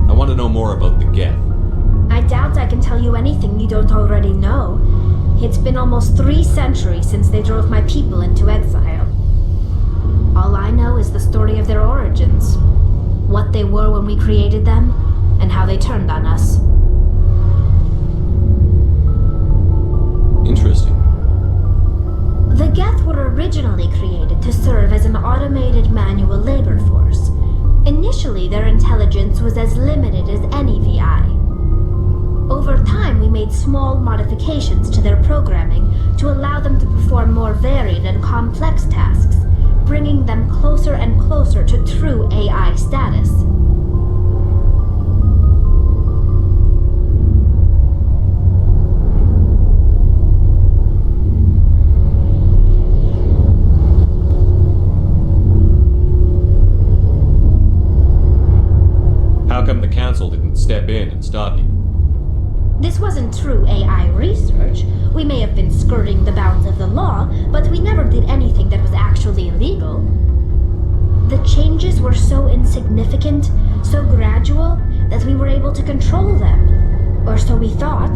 I want to know more about the Geth. I doubt I can tell you anything you don't already know. It's been almost 3 centuries since they drove my people into exile. All I know is the story of their origins, what they were when we created them, and how they turned on us. Interesting. The Geth were originally created to serve as an automated manual labor force. Initially, their intelligence was as limited as any VI. Over time, we made small modifications to their programming to allow them to perform more varied and complex tasks, bringing them closer and closer to true AI status. How come the council didn't step in and stop you? This wasn't true AI research. We may have been skirting the bounds of the law, but we never did anything that was actually illegal. The changes were so insignificant, so gradual, that we were able to control them. Or so we thought.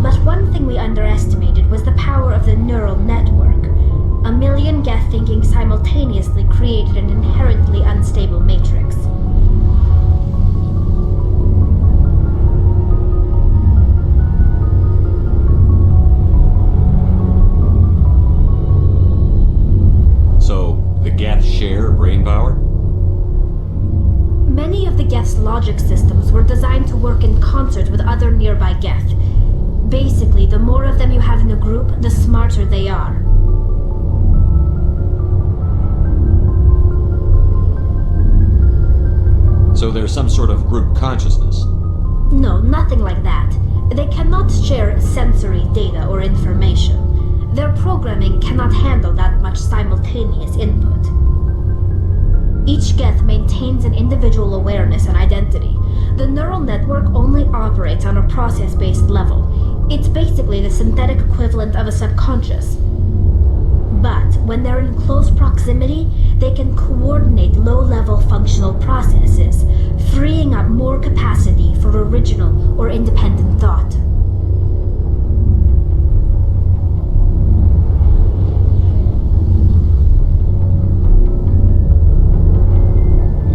But one thing we underestimated was the power of the neural network. A million Geth thinking simultaneously created an inherently unstable matrix. The Geth share brain power? Many of the Geth's logic systems were designed to work in concert with other nearby Geth. Basically, the more of them you have in a group, the smarter they are. So there's some sort of group consciousness? No, nothing like that. They cannot share sensory data or information. Their programming cannot handle that much simultaneous input. Each Geth maintains an individual awareness and identity. The neural network only operates on a process-based level. It's basically the synthetic equivalent of a subconscious. But when they're in close proximity, they can coordinate low-level functional processes, freeing up more capacity for original or independent thought.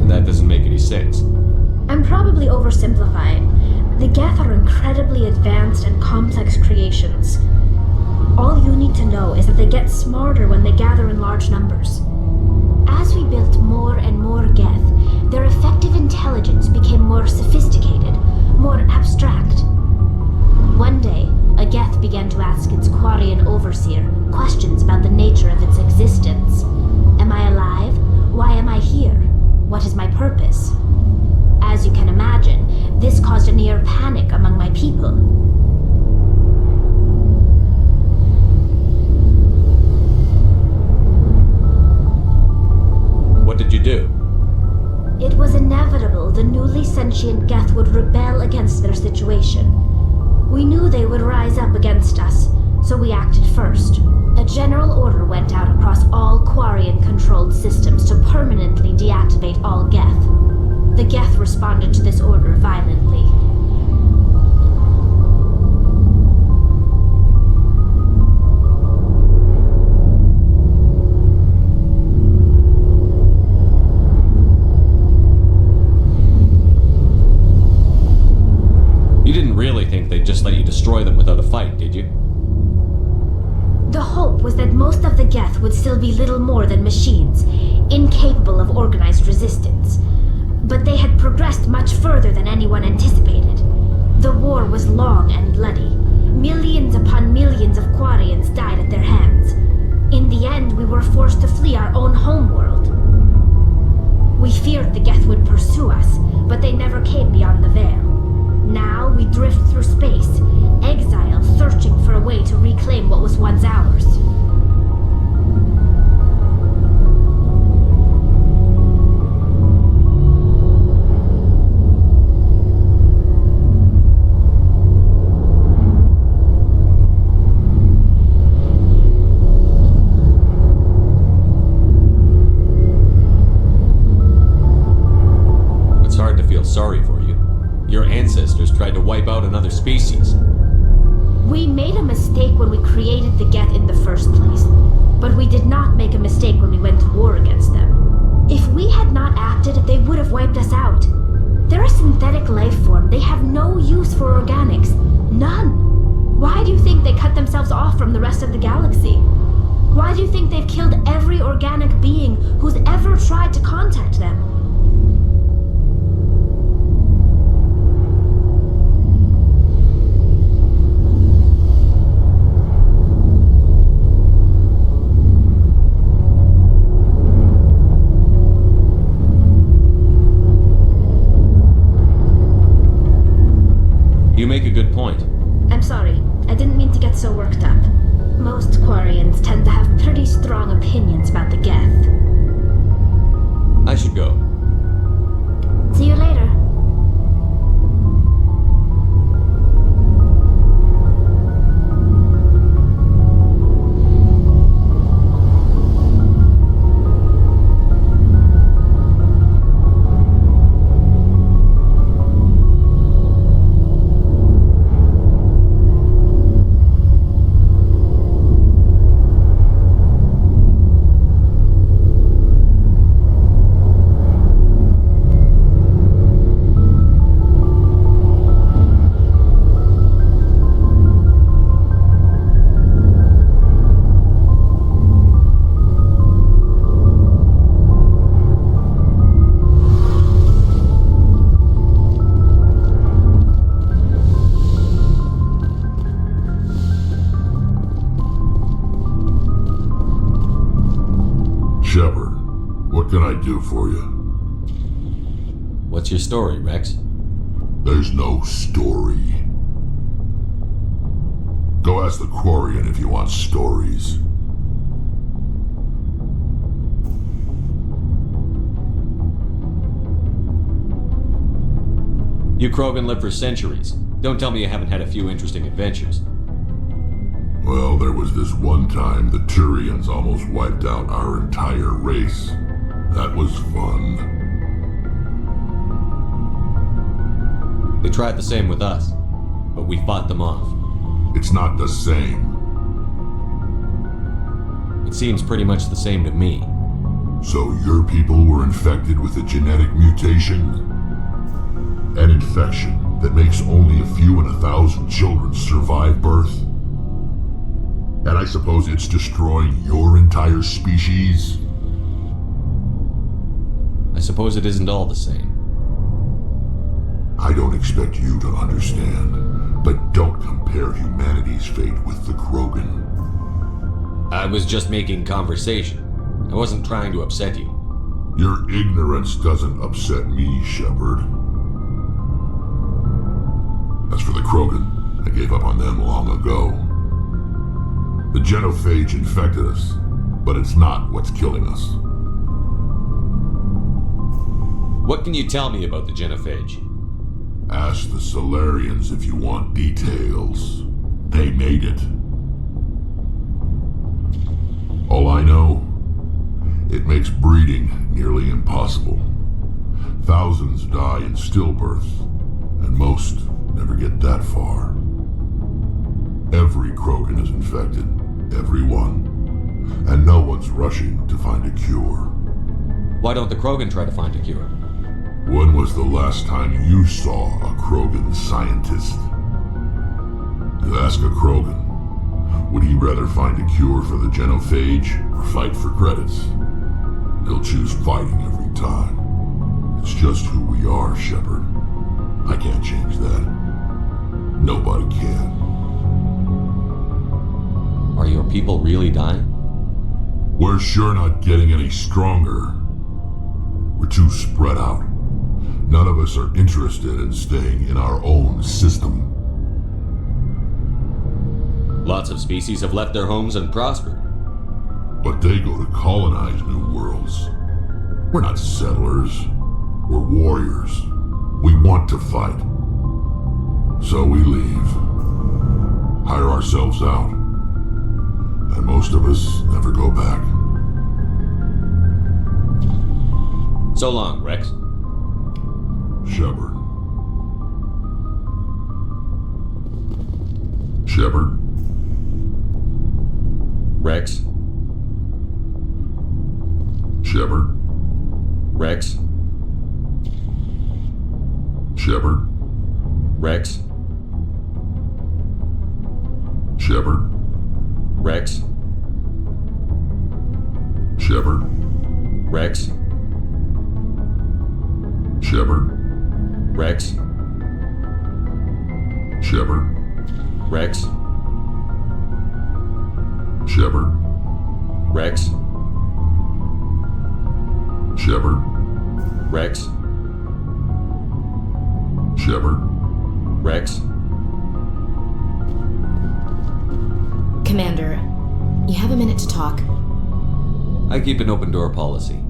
That doesn't make any sense. I'm probably oversimplifying. The Geth are incredibly advanced and complex creations. All you need to know is that they get smarter when they gather in large numbers. As we built more and more Geth, their effective intelligence became more sophisticated, more abstract. One day, a Geth began to ask its Quarian overseer questions about the nature of its existence. Am I alive? Why am I here? What is my purpose? As you can imagine, this caused a near panic among my people. What did you do? It was inevitable the newly sentient Geth would rebel against their situation. We knew they would rise up against us, so we acted first. A general order went out across all Quarian-controlled systems to permanently deactivate all Geth. The Geth responded to this order violently. You didn't really think they'd just let you destroy them without a fight, did you? The hope was that most of the Geth would still be little more than machines, incapable of organized resistance. But they had progressed much further than anyone anticipated. The war was long and bloody. Millions upon millions of Quarians died at their hands. In the end, we were forced to flee our own homeworld. We feared the Geth would pursue us, but they never came beyond the Veil. Now we drift through space, exile, searching for a way to reclaim what was once ours. It's hard to feel sorry for you. Your ancestors tried to wipe out another species. We made a mistake when we created the Geth in the first place, but we did not make a mistake when we went to war against them. If we had not acted, they would have wiped us out. They're a synthetic life form. They have no use for organics. None. Why do you think they cut themselves off from the rest of the galaxy? Why do you think they've killed every organic being who's ever tried to contact them? You make a good point. I'm sorry. I didn't mean to get so worked up. Most Quarians tend to have pretty strong opinions about the Geth. I should go. See you later. Shepard, what can I do for you? What's your story, Rex? There's no story. Go ask the Quarian if you want stories. You Krogan live for centuries. Don't tell me you haven't had a few interesting adventures. Well, there was this one time the Turians almost wiped out our entire race. That was fun. They tried the same with us, but we fought them off. It's not the same. It seems pretty much the same to me. So your people were infected with a genetic mutation? An infection that makes only a few in 1,000 children survive birth? And I suppose it's destroying your entire species? I suppose it isn't all the same. I don't expect you to understand, but don't compare humanity's fate with the Krogan. I was just making conversation. I wasn't trying to upset you. Your ignorance doesn't upset me, Shepard. As for the Krogan, I gave up on them long ago. The genophage infected us, but it's not what's killing us. What can you tell me about the genophage? Ask the Solarians if you want details. They made it. All I know, it makes breeding nearly impossible. Thousands die in stillbirth, and most never get that far. Every Krogan is infected, every one. And no one's rushing to find a cure. Why don't the Krogan try to find a cure? When was the last time you saw a Krogan scientist? You ask a Krogan, would he rather find a cure for the genophage or fight for credits? He'll choose fighting every time. It's just who we are, Shepard. I can't change that. Nobody can. Are your people really dying? We're sure not getting any stronger. We're too spread out. None of us are interested in staying in our own system. Lots of species have left their homes and prospered. But they go to colonize new worlds. We're not settlers. We're warriors. We want to fight. So we leave. Hire ourselves out. And most of us never go back. So long, Rex. Shepard. Shepard. Rex. Shepard. Rex. Shepard. Rex. Shepard. Rex. Shepard. Rex. Shepard. Rex. Shepard. Rex. Shepard. Rex. Shepard. Rex. Shepard. Rex. Commander, you have a minute to talk. I keep an open door policy.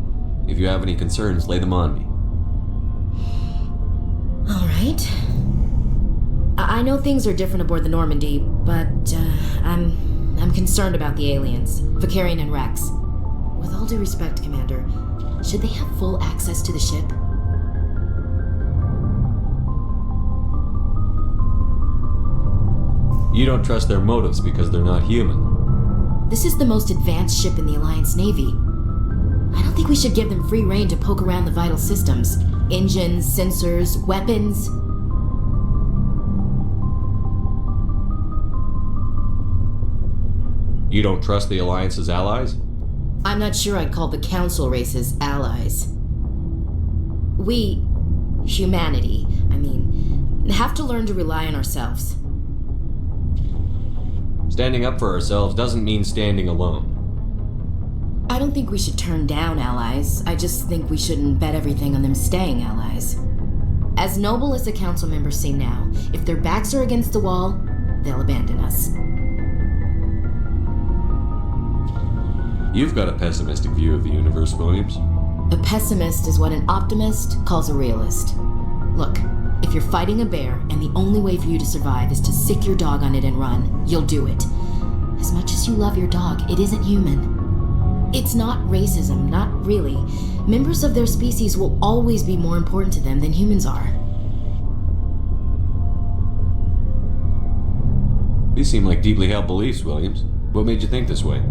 If you have any concerns, lay them on me. All right. I know things are different aboard the Normandy, but I'm concerned about the aliens, Vicarian and Rex. With all due respect, Commander, should they have full access to the ship? You don't trust their motives because they're not human. This is the most advanced ship in the Alliance Navy. I don't think we should give them free rein to poke around the vital systems. Engines, sensors, weapons. You don't trust the Alliance's allies? I'm not sure I'd call the Council races allies. We, humanity, have to learn to rely on ourselves. Standing up for ourselves doesn't mean standing alone. I don't think we should turn down allies. I just think we shouldn't bet everything on them staying allies. As noble as the council members seem now, if their backs are against the wall, they'll abandon us. You've got a pessimistic view of the universe, Williams. A pessimist is what an optimist calls a realist. Look, if you're fighting a bear and the only way for you to survive is to sick your dog on it and run, you'll do it. As much as you love your dog, it isn't human. It's not racism, not really. Members of their species will always be more important to them than humans are. These seem like deeply held beliefs, Williams. What made you think this way?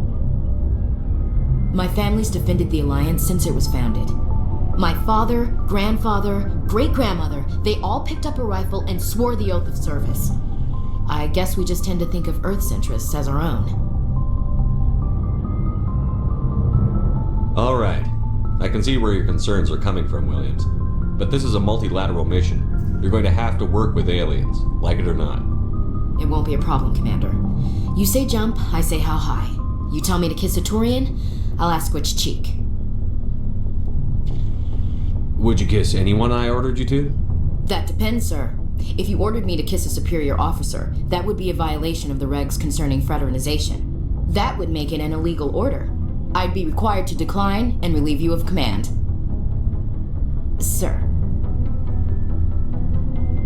My family's defended the Alliance since it was founded. My father, grandfather, great-grandmother, they all picked up a rifle and swore the oath of service. I guess we just tend to think of Earth's interests as our own. All right. I can see where your concerns are coming from, Williams. But this is a multilateral mission. You're going to have to work with aliens, like it or not. It won't be a problem, Commander. You say jump, I say how high. You tell me to kiss a Turian, I'll ask which cheek. Would you kiss anyone I ordered you to? That depends, sir. If you ordered me to kiss a superior officer, that would be a violation of the regs concerning fraternization. That would make it an illegal order. I'd be required to decline and relieve you of command. Sir.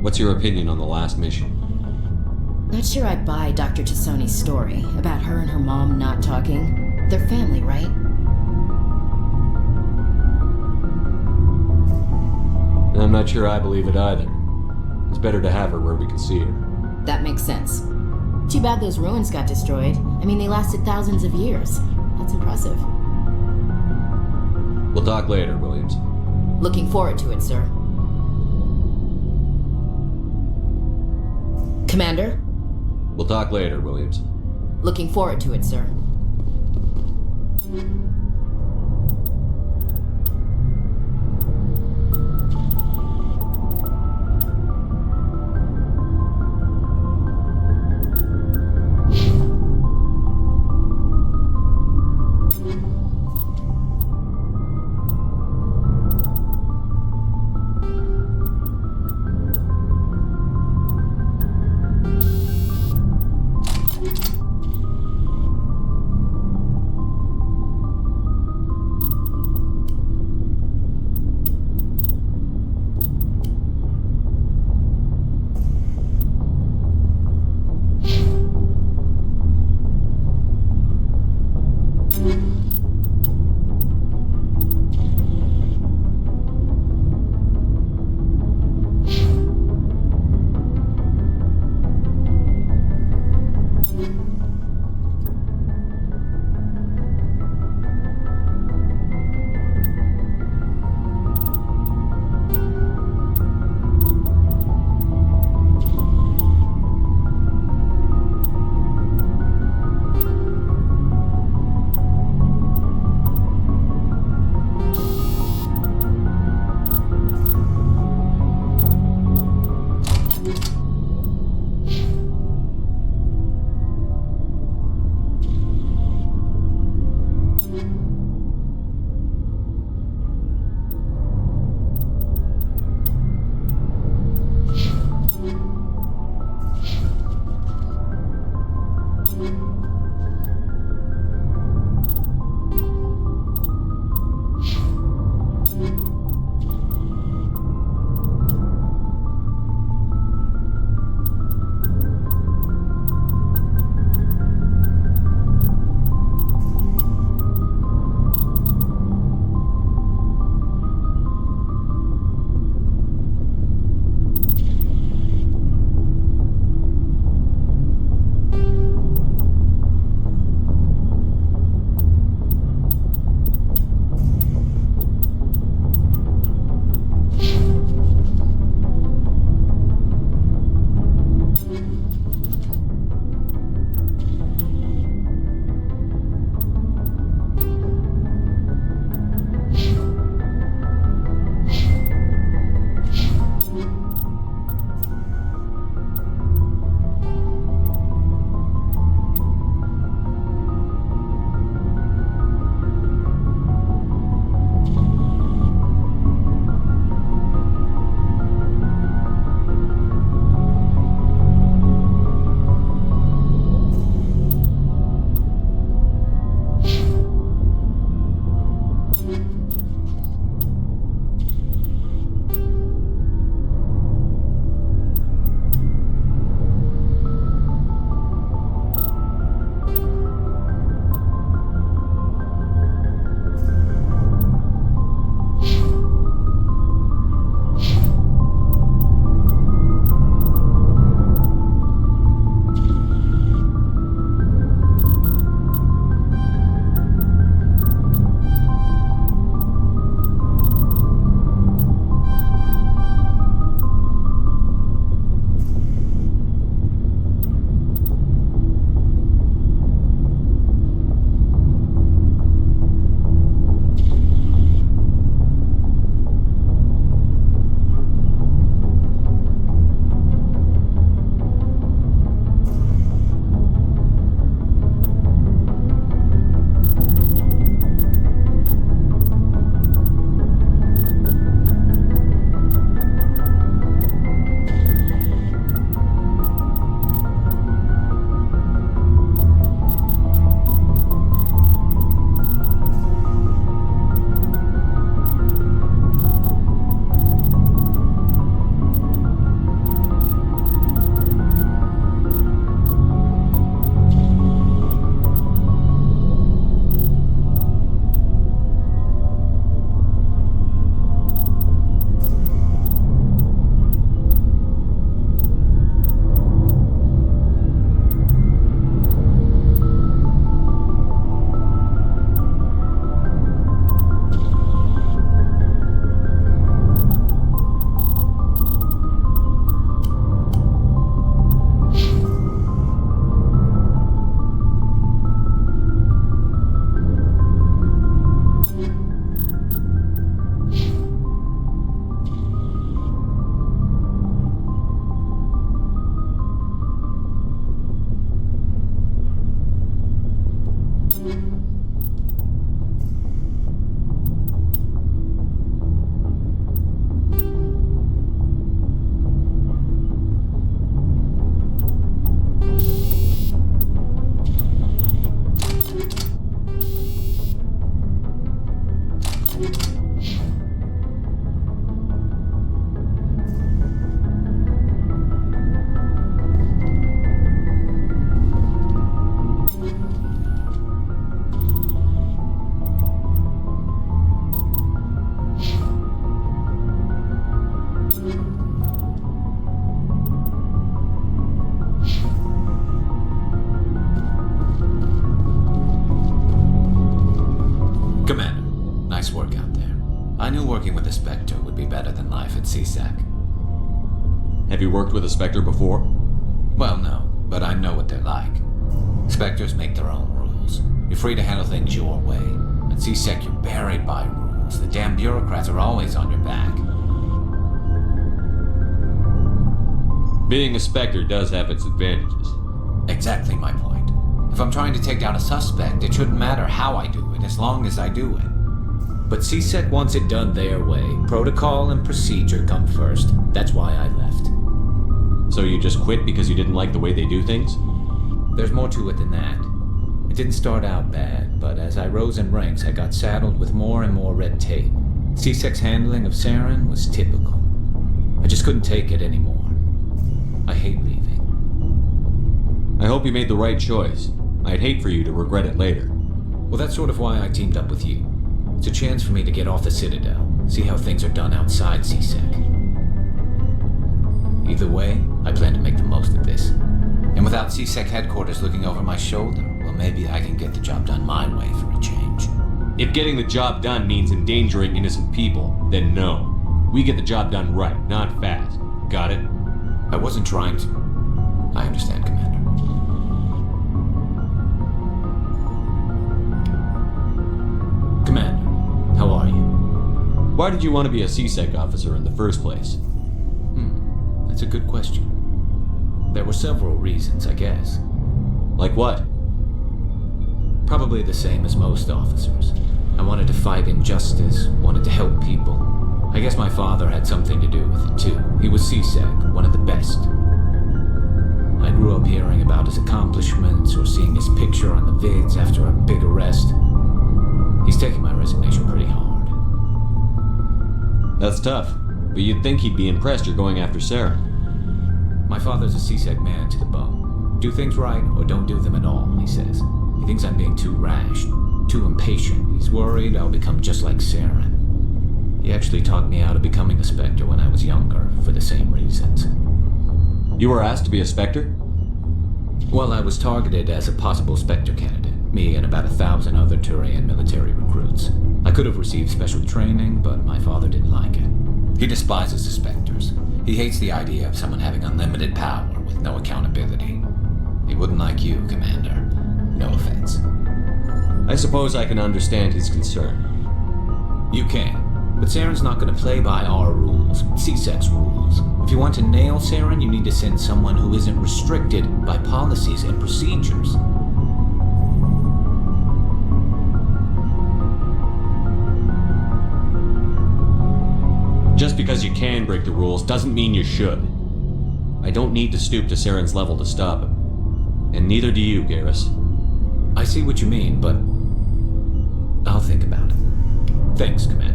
What's your opinion on the last mission? Not sure I buy Dr. Tassoni's story about her and her mom not talking. They're family, right? And I'm not sure I believe it either. It's better to have her where we can see her. That makes sense. Too bad those ruins got destroyed. I mean, they lasted thousands of years. That's impressive. We'll talk later, Williams. Looking forward to it, sir. Commander? We'll talk later, Williams. Looking forward to it, sir. Commander, nice work out there. I knew working with a Spectre would be better than life at CSEC. Have you worked with a Spectre before? Well, no, but I know what they're like. Spectres make their own rules. You're free to handle things your way. At CSEC, you're buried by rules. The damn bureaucrats are always on your back. Being a Spectre does have its advantages. Exactly my point. If I'm trying to take down a suspect, it shouldn't matter how I do it, as long as I do it. But CSEC wants it done their way. Protocol and procedure come first. That's why I left. So you just quit because you didn't like the way they do things? There's more to it than that. It didn't start out bad, but as I rose in ranks, I got saddled with more and more red tape. CSEC's handling of Saren was typical. I just couldn't take it anymore. I hate leaving. I hope you made the right choice. I'd hate for you to regret it later. Well, that's sort of why I teamed up with you. It's a chance for me to get off the Citadel, see how things are done outside CSEC. Either way, I plan to make the most of this. And without CSEC headquarters looking over my shoulder, well, maybe I can get the job done my way for a change. If getting the job done means endangering innocent people, then no. We get the job done right, not fast. Got it? I wasn't trying to... I understand, Commander. Commander, how are you? Why did you want to be a CSEC officer in the first place? That's a good question. There were several reasons, I guess. Like what? Probably the same as most officers. I wanted to fight injustice, wanted to help people. I guess my father had something to do with it too. He was CSEC, one of the best. I grew up hearing about his accomplishments or seeing his picture on the vids after a big arrest. He's taking my resignation pretty hard. That's tough, but you'd think he'd be impressed you're going after Saren. My father's a CSEC man to the bone. Do things right or don't do them at all, he says. He thinks I'm being too rash, too impatient. He's worried I'll become just like Saren. He actually talked me out of becoming a Spectre when I was younger, for the same reasons. You were asked to be a Spectre? Well, I was targeted as a possible Spectre candidate. Me and about 1,000 other Turian military recruits. I could have received special training, but my father didn't like it. He despises the Spectres. He hates the idea of someone having unlimited power with no accountability. He wouldn't like you, Commander. No offense. I suppose I can understand his concern. You can, but Saren's not going to play by our rules, CSEC's rules. If you want to nail Saren, you need to send someone who isn't restricted by policies and procedures. Just because you can break the rules doesn't mean you should. I don't need to stoop to Saren's level to stop him. And neither do you, Garrus. I see what you mean, but I'll think about it. Thanks, Commander.